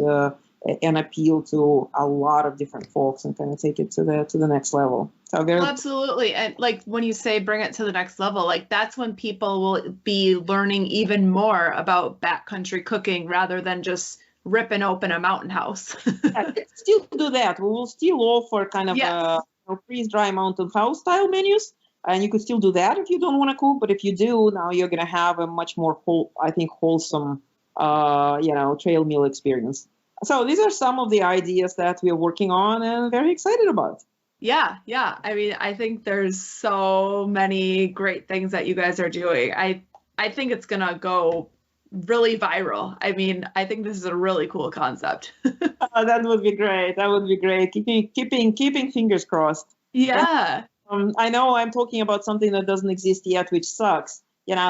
and appeal to a lot of different folks and kind of take it to the next level. So very absolutely. And like when you say bring it to the next level, like that's when people will be learning even more about backcountry cooking rather than just ripping open a mountain house. Yeah, still do that. We will still offer kind of freeze-dry mountain house style menus. And you could still do that if you don't want to cook. But if you do, now you're going to have a much more wholesome, trail meal experience. So these are some of the ideas that we are working on and very excited about. Yeah. I mean, I think there's so many great things that you guys are doing. I think it's going to go really viral. I mean, I think this is a really cool concept. That would be great. Keeping fingers crossed. Yeah. I know I'm talking about something that doesn't exist yet, which sucks.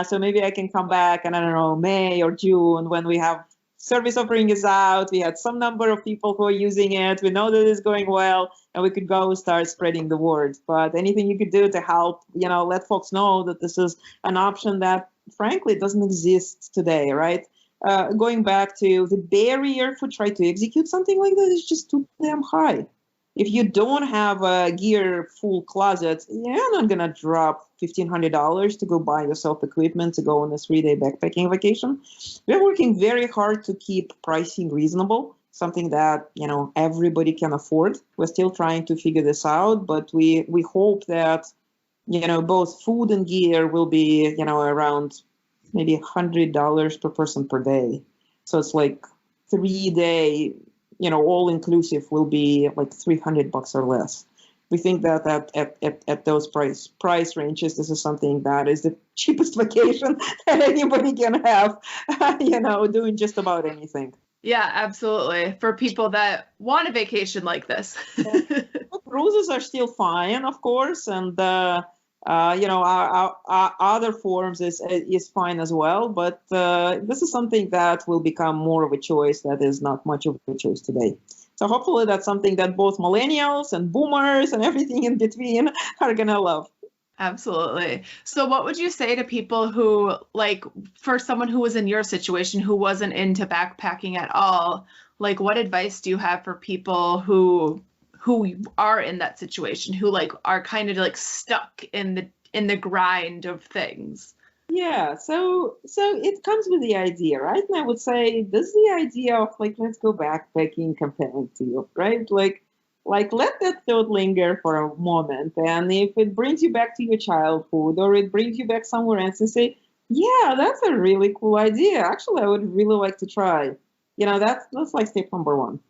So maybe I can come back and I don't know, May or June when we have service offering is out. We had some number of people who are using it. We know that it's going well, and we could go start spreading the word. But anything you could do to help, let folks know that this is an option that frankly doesn't exist today, right? Going back to the barrier for trying to execute something like that is just too damn high. If you don't have a gear full closet, you're not going to drop $1,500 to go buy yourself equipment to go on a 3-day backpacking vacation. We're working very hard to keep pricing reasonable, something that, everybody can afford. We're still trying to figure this out, but we hope that, both food and gear will be, around maybe $100 per person per day. So it's like 3-day, all inclusive will be like $300 or less. We think that at those price ranges, this is something that is the cheapest vacation that anybody can have, doing just about anything. Yeah, absolutely. For people that want a vacation like this. Cruises are still fine, of course, and our other forms is fine as well. But this is something that will become more of a choice that is not much of a choice today. So hopefully that's something that both millennials and boomers and everything in between are going to love. Absolutely. So what would you say to people who, like, for someone who was in your situation, who wasn't into backpacking at all, like, what advice do you have for people who are in that situation, who like are kind of like stuck in the grind of things? Yeah, so it comes with the idea, right? And I would say, does the idea of like, let's go backpacking compelling to you, right? Like let that thought linger for a moment. And if it brings you back to your childhood or it brings you back somewhere else and say, yeah, that's a really cool idea. Actually, I would really like to try. That's like step number one.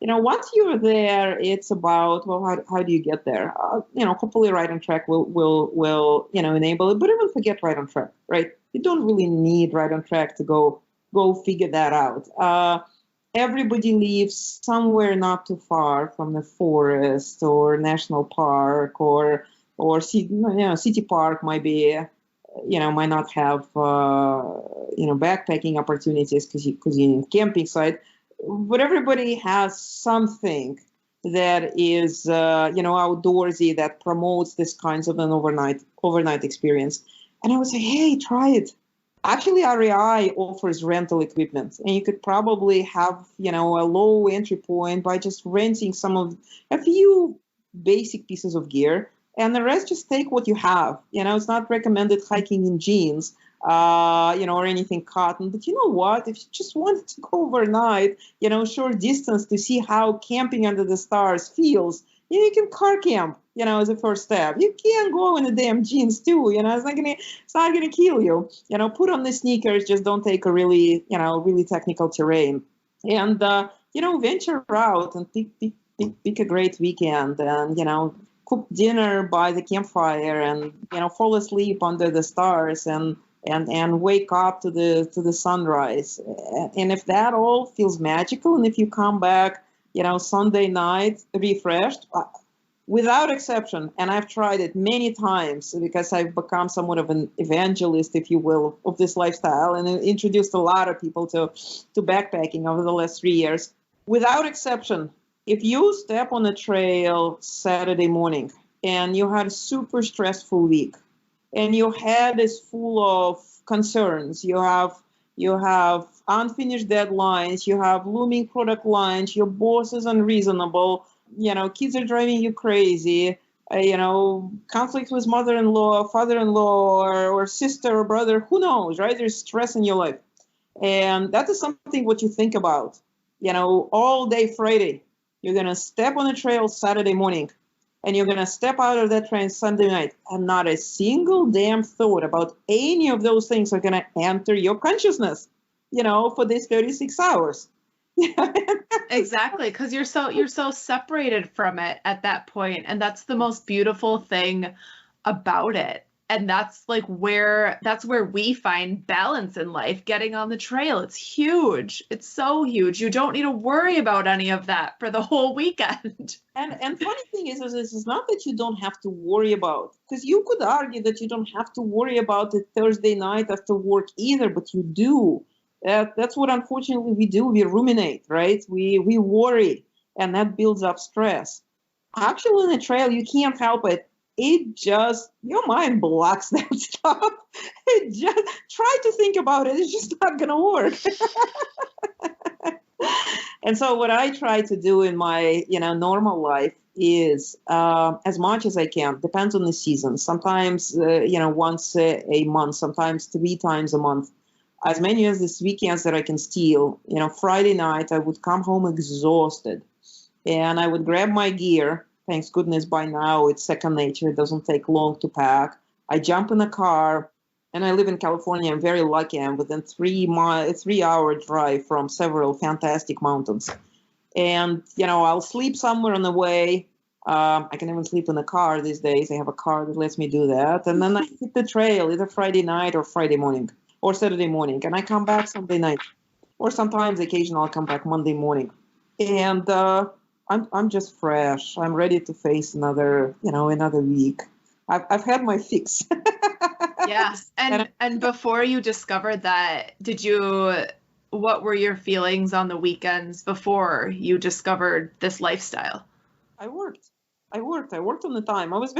Once you're there, it's about, well, how do you get there? Hopefully Right on Track will enable it, but even forget Right on Track, right? You don't really need Right on Track to go figure that out. Everybody lives somewhere not too far from the forest or national park or city park might be, might not have, backpacking opportunities because you're in camping site. But everybody has something that is, outdoorsy that promotes this kinds of an overnight experience. And I would say, hey, try it. Actually, REI offers rental equipment, and you could probably have, a low entry point by just renting a few basic pieces of gear, and the rest just take what you have. It's not recommended hiking in jeans. Or anything cotton. But you know what? If you just wanted to go overnight, short distance to see how camping under the stars feels, you can car camp, as a first step. You can go in the damn jeans too, it's not gonna kill you. Put on the sneakers, just don't take a really technical terrain. And, venture out and pick a great weekend and, cook dinner by the campfire and, fall asleep under the stars and wake up to the sunrise. And if that all feels magical, and if you come back, Sunday night refreshed, without exception, and I've tried it many times because I've become somewhat of an evangelist, if you will, of this lifestyle, and introduced a lot of people to backpacking over the last 3 years. Without exception, if you step on a trail Saturday morning and you had a super stressful week and your head is full of concerns, you have unfinished deadlines, you have looming product lines, your boss is unreasonable, kids are driving you crazy, conflict with mother-in-law, father-in-law, or sister or brother, who knows, right? There's stress in your life. And that is something what you think about, all day Friday. You're going to step on a trail Saturday morning, and you're going to step out of that train Sunday night, and not a single damn thought about any of those things are going to enter your consciousness, for these 36 hours. Exactly, because you're so separated from it at that point, and that's the most beautiful thing about it. And that's where we find balance in life, getting on the trail. It's huge. It's so huge. You don't need to worry about any of that for the whole weekend. And funny thing is it's not that you don't have to worry about, because you could argue that you don't have to worry about it Thursday night after work either, but you do. That's what unfortunately we do. We ruminate, right? We worry, and that builds up stress. Actually, on a trail, you can't help it. Your mind blocks that stuff. Try to think about it. It's just not going to work. And so what I try to do in my, normal life is as much as I can, depends on the season. Sometimes, once a month, sometimes 3 times a month, as many as these weekends that I can steal. Friday night, I would come home exhausted, and I would grab my gear. Thanks goodness by now it's second nature. It doesn't take long to pack. I jump in a car, and I live in California. I'm very lucky. I'm within 3-hour drive from several fantastic mountains. And, I'll sleep somewhere on the way. I can even sleep in the car these days. I have a car that lets me do that. And then I hit the trail either Friday night or Friday morning or Saturday morning. And I come back Sunday night. Or sometimes occasionally I'll come back Monday morning. And, I'm just fresh. I'm ready to face another week. I've had my fix. Yes. And before you discovered that, what were your feelings on the weekends before you discovered this lifestyle? I worked on the time. I was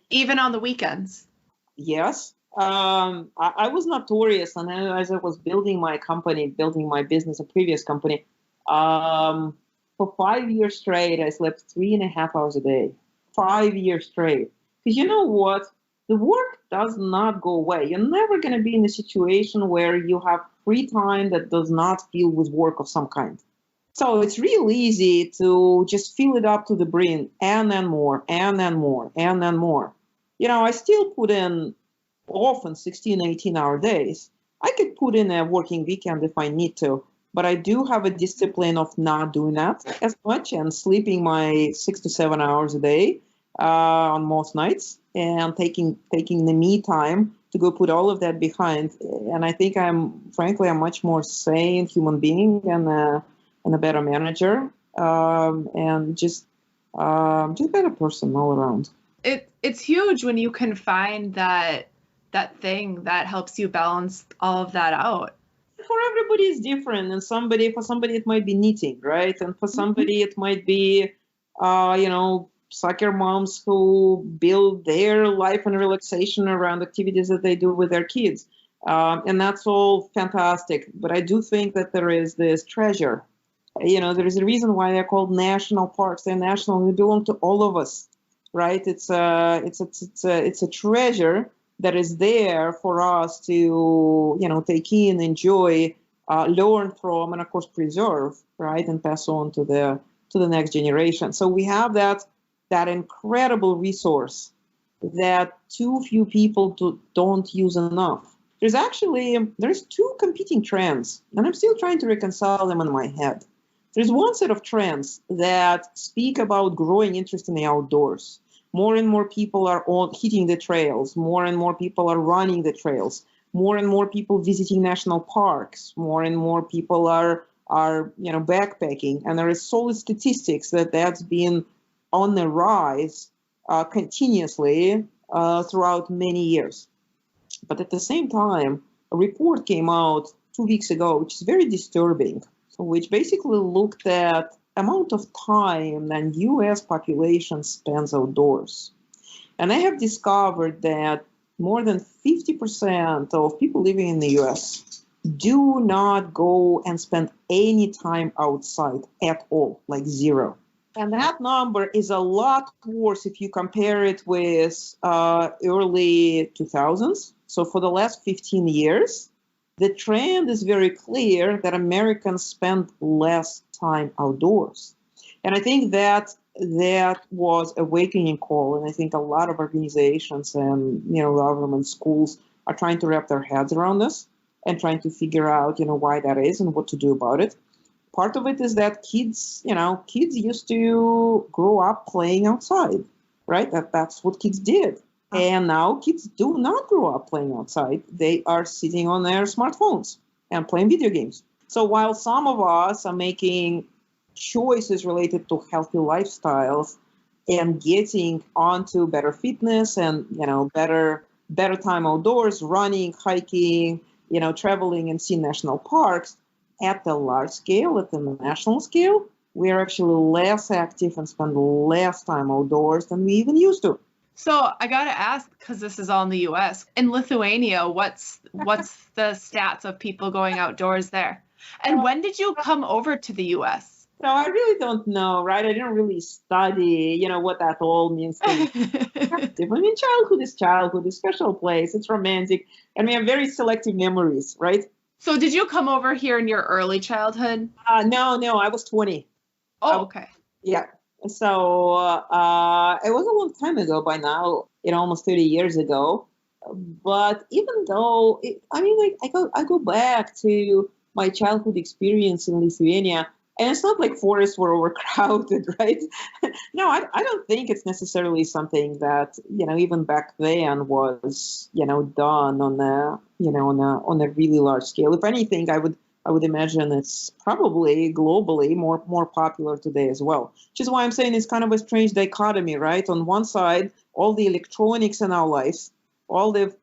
even on the weekends. Yes. I was notorious, and as I was building my business, a previous company, for 5 years straight, I slept 3.5 hours a day. 5 years straight. Because you know what? The work does not go away. You're never going to be in a situation where you have free time that does not fill with work of some kind. So it's real easy to just fill it up to the brim, and then more, and then more, and then more. I still put in often 16, 18-hour days. I could put in a working weekend if I need to. But I do have a discipline of not doing that as much and sleeping my 6 to 7 hours a day on most nights, and taking the me time to go put all of that behind. And I think I'm a much more sane human being and a better manager, and just a better person all around. It's huge when you can find that thing that helps you balance all of that out. For everybody it's different, and for somebody it might be knitting, right? And for somebody it might be soccer moms who build their life and relaxation around activities that they do with their kids, and that's all fantastic. But I do think that there is this treasure. There is a reason why they're called national parks. They're national. They belong to all of us, right? It's a treasure that is there for us to, take in, enjoy, learn from, and of course preserve, right, and pass on to the next generation. So we have that incredible resource that too few people don't use enough. There's 2 competing trends, and I'm still trying to reconcile them in my head. There's one set of trends that speak about growing interest in the outdoors. More and more people are hitting the trails. More and more people are running the trails. More and more people visiting national parks. More and more people are backpacking. And there is solid statistics that that's been on the rise continuously throughout many years. But at the same time, a report came out 2 weeks ago, which is very disturbing, which basically looked at amount of time that U.S. population spends outdoors. And I have discovered that more than 50% of people living in the U.S. do not go and spend any time outside at all, like zero. And that number is a lot worse if you compare it with early 2000s. So for the last 15 years, the trend is very clear that Americans spend less time outdoors. And I think that was a wakening call. And I think a lot of organizations and, government schools are trying to wrap their heads around this and trying to figure out, why that is and what to do about it. Part of it is that kids used to grow up playing outside, right? That's what kids did. And now kids do not grow up playing outside. They are sitting on their smartphones and playing video games. So while some of us are making choices related to healthy lifestyles and getting onto better fitness and, better time outdoors, running, hiking, traveling and seeing national parks, at the large scale, at the national scale, we are actually less active and spend less time outdoors than we even used to. So I got to ask, because this is all in the U.S. In Lithuania, what's the stats of people going outdoors there? And when did you come over to the U.S.? So I really don't know, right? I didn't really study, what that all means. Childhood is childhood, it's a special place, it's romantic, and we have very selective memories, right? So did you come over here in your early childhood? No, I was 20. Oh, okay. Yeah. So it was a long time ago by now, almost 30 years ago. But even though, I go back to my childhood experience in Lithuania, and it's not like forests were overcrowded, right? No, I don't think it's necessarily something that, even back then was, done on a really large scale. If anything, I would imagine it's probably globally more popular today as well. Which is why I'm saying it's kind of a strange dichotomy, right? On one side, all the electronics in our lives, all the,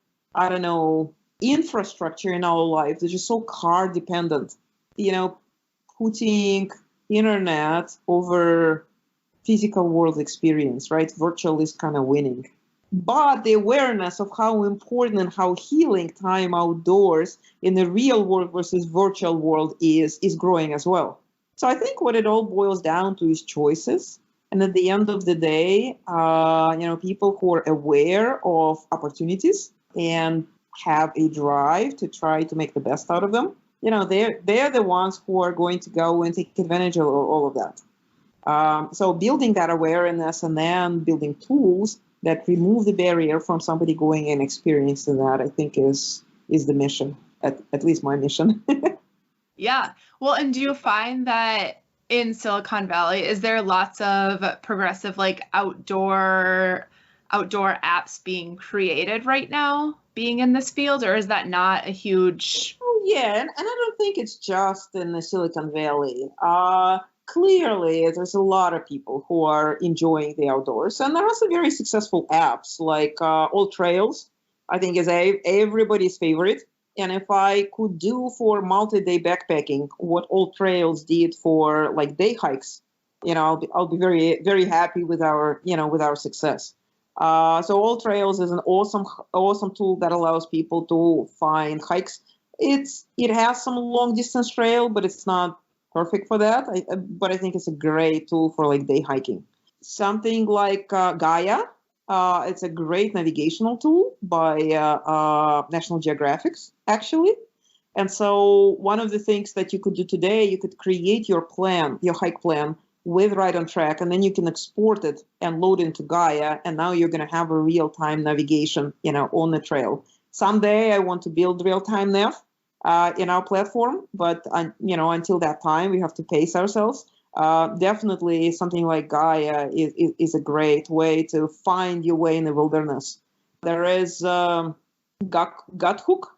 infrastructure in our lives is just so car dependent. Putting internet over physical world experience, right? Virtual is kind of winning. But the awareness of how important and how healing time outdoors in the real world versus virtual world is growing as well. So I think what it all boils down to is choices. And at the end of the day, people who are aware of opportunities and have a drive to try to make the best out of them, they're the ones who are going to go and take advantage of all of that. So building that awareness and then building tools that remove the barrier from somebody going and experiencing that, I think is the mission, at least my mission. Yeah. Well, and do you find that in Silicon Valley, is there lots of progressive outdoor apps being created right now, being in this field, or is that not a huge... Yeah, and I don't think it's just in the Silicon Valley. Clearly, there's a lot of people who are enjoying the outdoors, and there are some very successful apps like All Trails, I think is everybody's favorite. And if I could do for multi-day backpacking what All Trails did for day hikes, I'll be very, very happy with our success. So All Trails is an awesome tool that allows people to find hikes. It has some long distance trail, but it's not perfect for that. But I think it's a great tool for day hiking. Something like Gaia, it's a great navigational tool by National Geographic, actually. And so one of the things that you could do today, you could create your hike plan with Right on Track, and then you can export it and load into Gaia. And now you're going to have a real-time navigation, on the trail. Someday I want to build real-time nav in our platform, but until that time, we have to pace ourselves. Definitely something like Gaia is a great way to find your way in the wilderness. There is Gut Hook,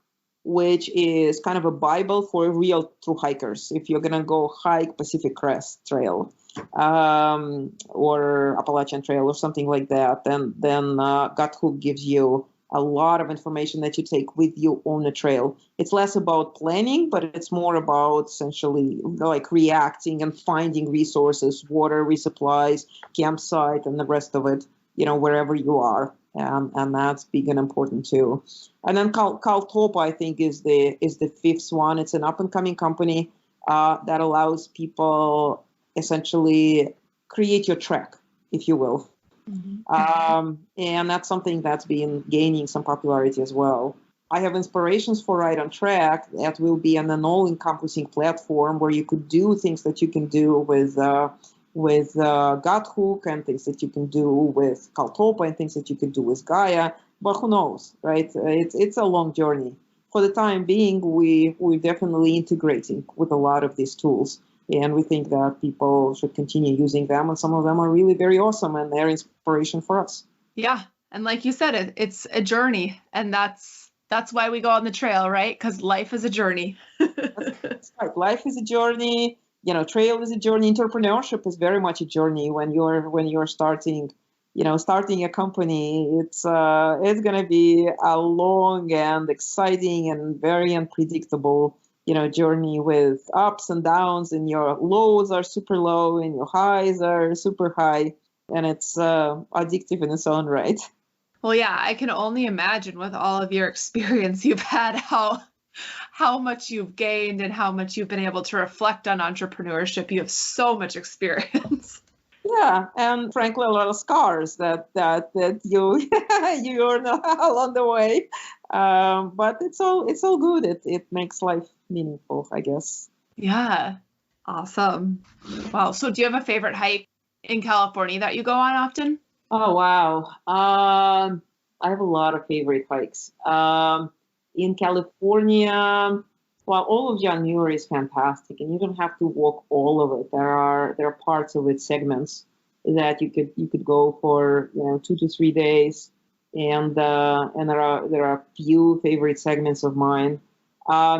which is kind of a Bible for real thru-hikers. If you're going to go hike Pacific Crest Trail or Appalachian Trail or something like that, then Guthook gives you a lot of information that you take with you on the trail. It's less about planning, but it's more about essentially like reacting and finding resources, water, resupplies, campsite, and the rest of it, wherever you are. And that's big and important too. And then Caltopa, I think, is the fifth one. It's an up-and-coming company that allows people essentially create your trek, if you will. Mm-hmm. And that's something that's been gaining some popularity as well. I have inspirations for Ride on Track that will be an all-encompassing platform where you could do things that you can do with Guthook and things that you can do with Caltopa and things that you can do with Gaia. But who knows, right? It's a long journey. For the time being, we're definitely integrating with a lot of these tools. And we think that people should continue using them. And some of them are really very awesome and they're inspiration for us. Yeah. And like you said, it's a journey. And that's why we go on the trail, right? Because life is a journey. That's right. Life is a journey. Trail is a journey. Entrepreneurship is very much a journey. When you're starting a company, it's going to be a long and exciting and very unpredictable journey with ups and downs, and your lows are super low and your highs are super high, and it's addictive in its own right. Well, yeah, I can only imagine with all of your experience you've had how much you've gained and how much you've been able to reflect on entrepreneurship. You have so much experience. Yeah, and frankly, a lot of scars that you you earn along the way. But it's all good. It makes life meaningful, I guess. Yeah, awesome. Wow. So, do you have a favorite hike in California that you go on often? Oh wow, I have a lot of favorite hikes. In California, well, all of John Muir is fantastic, and you don't have to walk all of it. There are parts of it, segments that you could go for 2 to 3 days, and there are a few favorite segments of mine.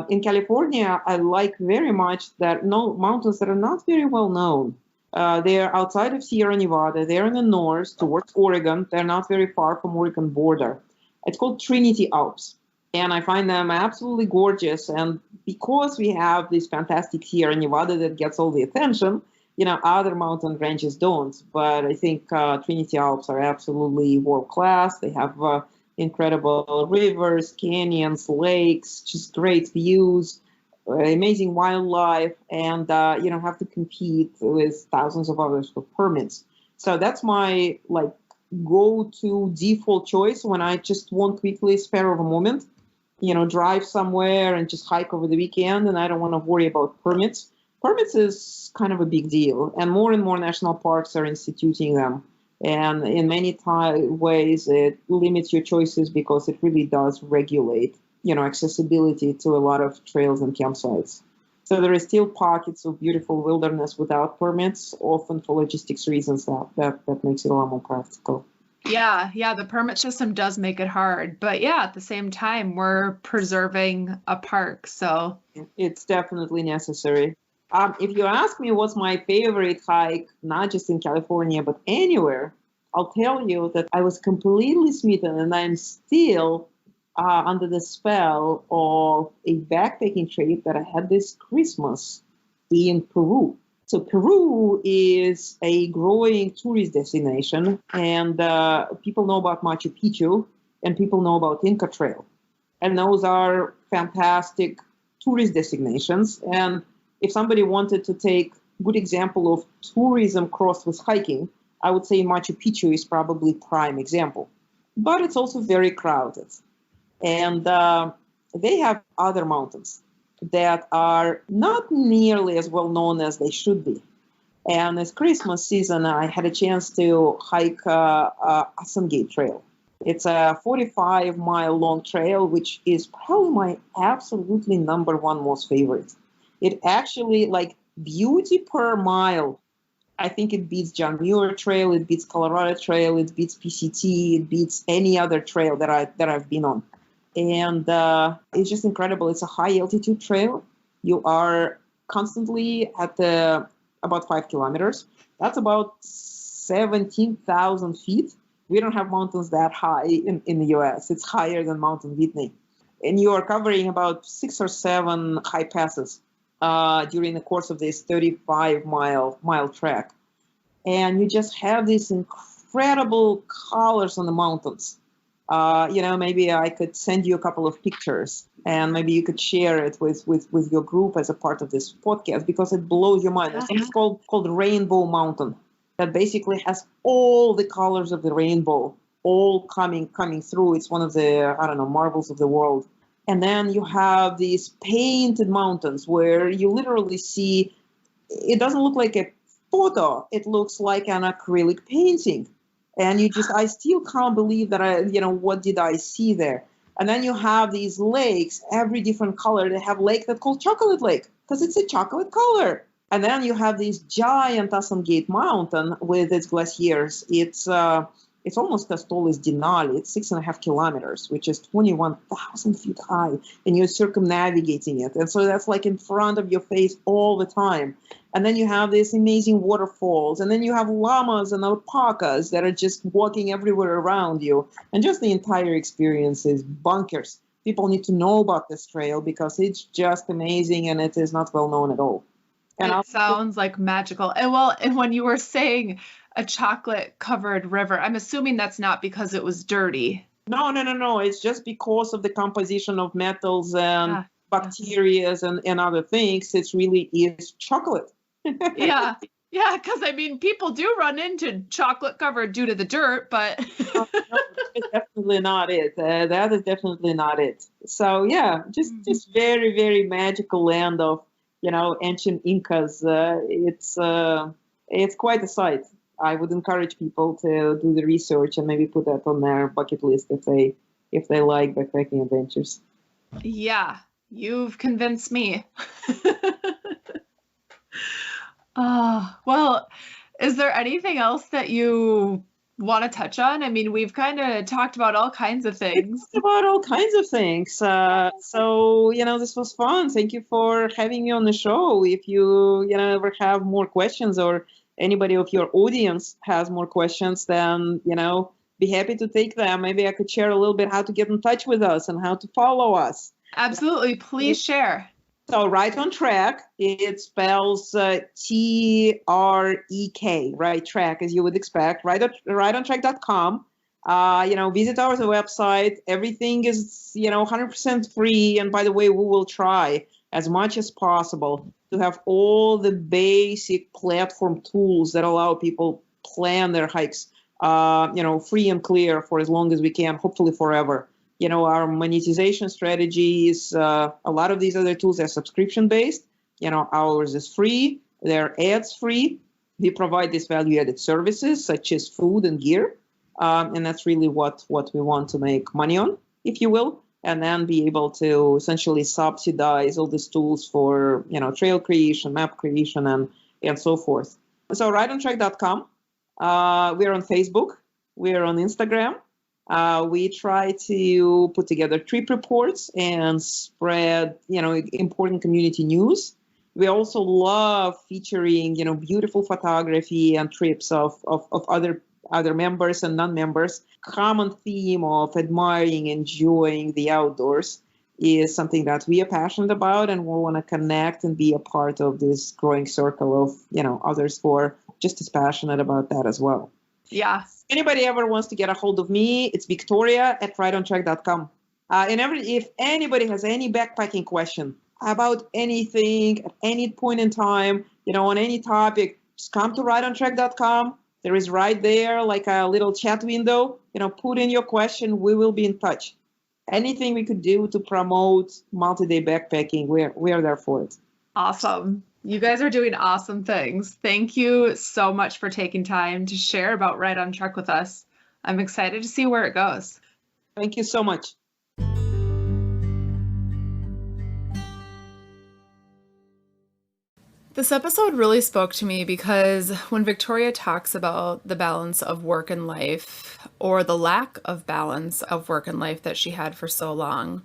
In California, I like very much mountains that are not very well known. They're outside of Sierra Nevada. They're in the north towards Oregon. They're not very far from Oregon border. It's called Trinity Alps. And I find them absolutely gorgeous. And because we have this fantastic Sierra Nevada that gets all the attention, other mountain ranges don't. But I think Trinity Alps are absolutely world class. They have incredible rivers, canyons, lakes, just great views, amazing wildlife, and you don't have to compete with thousands of others for permits. So that's my go-to default choice when I just want quickly spare of a moment. Drive somewhere and just hike over the weekend, and I don't want to worry about permits. Permits is kind of a big deal, and more national parks are instituting them. And in many ways, it limits your choices because it really does regulate, accessibility to a lot of trails and campsites. So there is still pockets of beautiful wilderness without permits, often for logistics reasons that makes it a lot more practical. Yeah, the permit system does make it hard, but yeah, at the same time, we're preserving a park, so it's definitely necessary. If you ask me what's my favorite hike, not just in California, but anywhere, I'll tell you that I was completely smitten, and I'm still under the spell of a backpacking trip that I had this Christmas in Peru. So Peru is a growing tourist destination, and people know about Machu Picchu, and people know about Inca Trail. And those are fantastic tourist destinations. And if somebody wanted to take a good example of tourism crossed with hiking, I would say Machu Picchu is probably prime example. But it's also very crowded. And they have other mountains that are not nearly as well known as they should be. And this Christmas season, I had a chance to hike Assam Trail. It's a 45-mile long trail, which is probably my absolutely number one most favorite. It actually, beauty per mile, I think it beats John Muir Trail, it beats Colorado Trail, it beats PCT, it beats any other trail that I've been on. And it's just incredible. It's a high altitude trail. You are constantly at about 5 kilometers. That's about 17,000 feet. We don't have mountains that high in the US. It's higher than Mountain Whitney. And you are covering about 6 or 7 high passes during the course of this 35-mile trek. And you just have these incredible colors on the mountains. Maybe I could send you a couple of pictures and maybe you could share it with your group as a part of this podcast, because it blows your mind. There's something called Rainbow Mountain that basically has all the colors of the rainbow all coming through. It's one of the, marvels of the world. And then you have these painted mountains where you literally see, it doesn't look like a photo, it looks like an acrylic painting. And I still can't believe that what did I see there? And then you have these lakes, every different color. They have lake that's called Chocolate Lake because it's a chocolate color. And then you have this giant Assam-Gate Mountain with its glaciers. It's almost as tall as Denali. It's 6.5 kilometers, which is 21,000 feet high, and you're circumnavigating it. And so that's like in front of your face all the time. And then you have these amazing waterfalls, and then you have llamas and alpacas that are just walking everywhere around you. And just the entire experience is bonkers. People need to know about this trail because it's just amazing, and it is not well known at all. And it sounds like magical. And when you were saying a chocolate covered river, I'm assuming that's not because it was dirty. No. It's just because of the composition of metals and bacteria and other things. It really is chocolate. Yeah, because people do run into chocolate covered due to the dirt, but no, it's definitely not it. That is definitely not it. So yeah, just very, very magical land of ancient Incas. It's quite a sight. I would encourage people to do the research and maybe put that on their bucket list if they like backpacking adventures. Yeah, you've convinced me. Well, is there anything else that you want to touch on? We've kind of talked about all kinds of things. So, this was fun. Thank you for having me on the show. If you, ever have more questions or anybody of your audience has more questions, then, be happy to take them. Maybe I could share a little bit how to get in touch with us and how to follow us. Absolutely. Please share. So Right on Track, it spells TREK, right? Track, as you would expect, rightontrack.com. Visit our website. Everything is, 100% free. And by the way, we will try as much as possible to have all the basic platform tools that allow people plan their hikes, free and clear for as long as we can, hopefully forever. Our monetization strategies, a lot of these other tools are subscription-based. Ours is free. They're ads-free. We provide these value-added services such as food and gear. And that's really what we want to make money on, if you will, and then be able to essentially subsidize all these tools for, trail creation, map creation, and so forth. So rightontrack.com. We're on Facebook. We're on Instagram. We try to put together trip reports and spread, important community news. We also love featuring, beautiful photography and trips of other members and non-members. Common theme of admiring, enjoying the outdoors is something that we are passionate about, and we want to connect and be a part of this growing circle of, others who are just as passionate about that as well. Yeah. Anybody ever wants to get a hold of me, it's Victoria at rightontrack.com. If anybody has any backpacking question about anything at any point in time, on any topic, just come to rightontrack.com. There is right there like a little chat window. Put in your question. We will be in touch. Anything we could do to promote multi-day backpacking, we are there for it. Awesome. You guys are doing awesome things. Thank you so much for taking time to share about Right on Track with us. I'm excited to see where it goes. Thank you so much. This episode really spoke to me because when Victoria talks about the balance of work and life, or the lack of balance of work and life that she had for so long,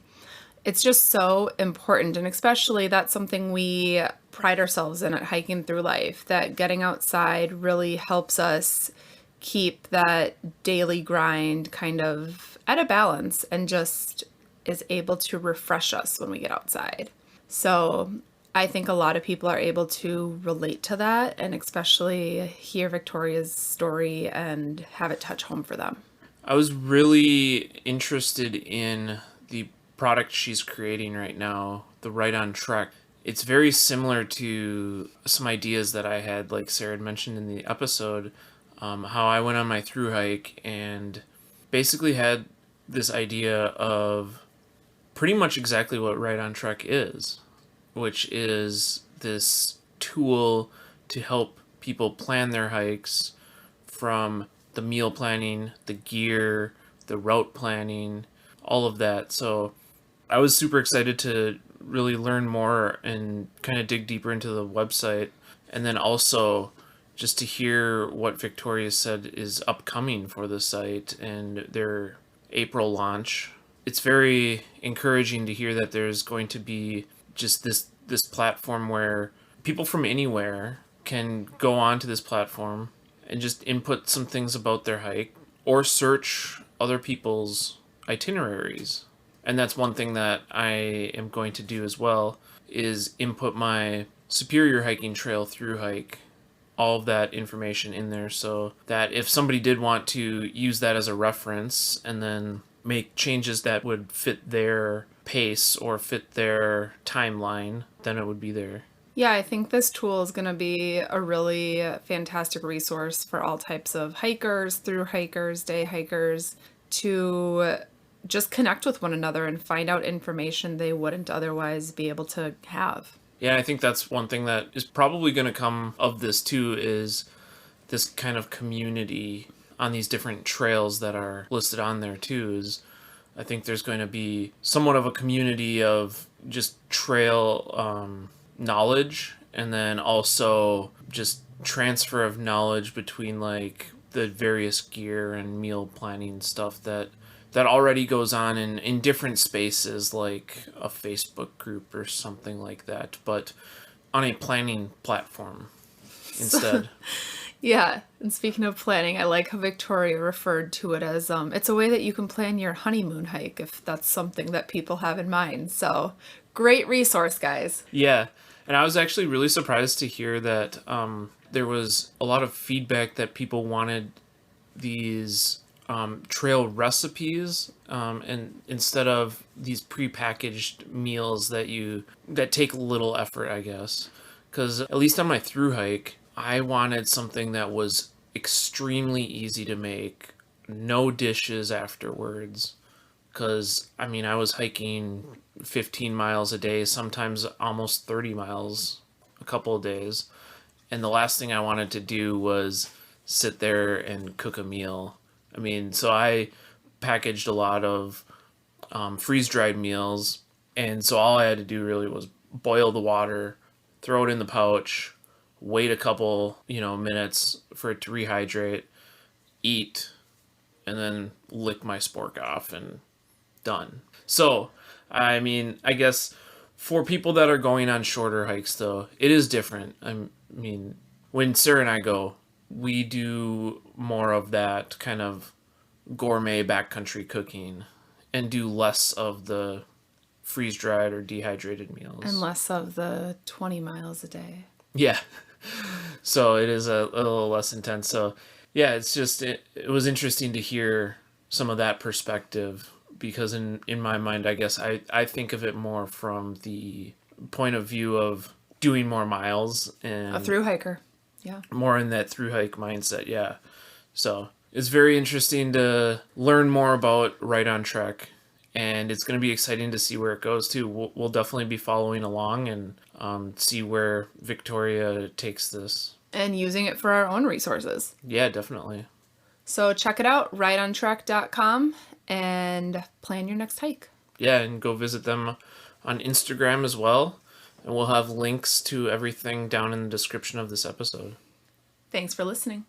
it's just so important. And especially that's something we pride ourselves in at Hiking Through Life, that getting outside really helps us keep that daily grind kind of at a balance and just is able to refresh us when we get outside. So I think a lot of people are able to relate to that, and especially hear Victoria's story and have it touch home for them. I was really interested in the product she's creating right now, the Right on Trek. It's very similar to some ideas that I had, like Sarah had mentioned in the episode, how I went on my thru hike and basically had this idea of pretty much exactly what Right on Trek is, which is this tool to help people plan their hikes, from the meal planning, the gear, the route planning, all of that. So I was super excited to really learn more and kind of dig deeper into the website. And then also just to hear what Victoria said is upcoming for the site and their April launch. It's very encouraging to hear that there's going to be just this platform where people from anywhere can go onto this platform and just input some things about their hike or search other people's itineraries. And that's one thing that I am going to do as well, is input my Superior Hiking Trail thru hike, all of that information in there, so that if somebody did want to use that as a reference and then make changes that would fit their pace or fit their timeline, then it would be there. Yeah, I think this tool is going to be a really fantastic resource for all types of hikers, thru hikers, day hikers, to just connect with one another and find out information they wouldn't otherwise be able to have. Yeah, I think that's one thing that is probably going to come of this too, is this kind of community on these different trails that are listed on there too. Is I think there's going to be somewhat of a community of just trail knowledge, and then also just transfer of knowledge between like the various gear and meal planning stuff that already goes on in different spaces, like a Facebook group or something like that, but on a planning platform instead. Yeah, and speaking of planning, I like how Victoria referred to it as it's a way that you can plan your honeymoon hike if that's something that people have in mind. So great resource, guys. Yeah, and I was actually really surprised to hear that there was a lot of feedback that people wanted these trail recipes, and instead of these prepackaged meals that take little effort, I guess. Because at least on my thru hike, I wanted something that was extremely easy to make, no dishes afterwards. Because, I mean, I was hiking 15 miles a day, sometimes almost 30 miles a couple of days. And the last thing I wanted to do was sit there and cook a meal. I mean, so I packaged a lot of freeze-dried meals. And so all I had to do really was boil the water, throw it in the pouch, wait a couple, minutes for it to rehydrate, eat, and then lick my spork off and done. So, I mean, I guess for people that are going on shorter hikes, though, it is different. I mean, when Sarah and I go, we do more of that kind of gourmet backcountry cooking and do less of the freeze-dried or dehydrated meals. And less of the 20 miles a day. Yeah. So it is a little less intense. So yeah, it's just, it was interesting to hear some of that perspective, because in my mind, I guess I think of it more from the point of view of doing more miles and A thru hiker. Yeah. more in that thru hike mindset. Yeah. So it's very interesting to learn more about Right on Trek, and it's going to be exciting to see where it goes too. We'll definitely be following along and see where Victoria takes this. And using it for our own resources. Yeah, definitely. So check it out, rightontrek.com, and plan your next hike. Yeah, and go visit them on Instagram as well. And we'll have links to everything down in the description of this episode. Thanks for listening.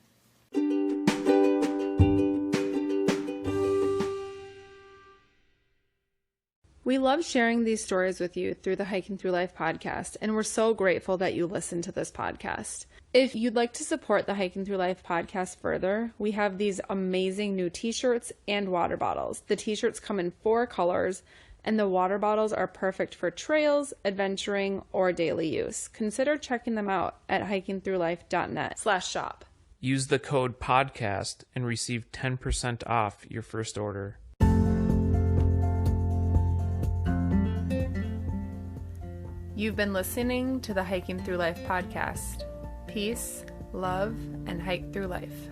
We love sharing these stories with you through the Hiking Through Life podcast, and we're so grateful that you listen to this podcast. If you'd like to support the Hiking Through Life podcast further, we have these amazing new t-shirts and water bottles. The t-shirts come in 4 colors, and the water bottles are perfect for trails, adventuring, or daily use. Consider checking them out at hikingthroughlife.net/shop. Use the code PODCAST and receive 10% off your first order. You've been listening to the Hiking Through Life podcast. Peace, love, and hike through life.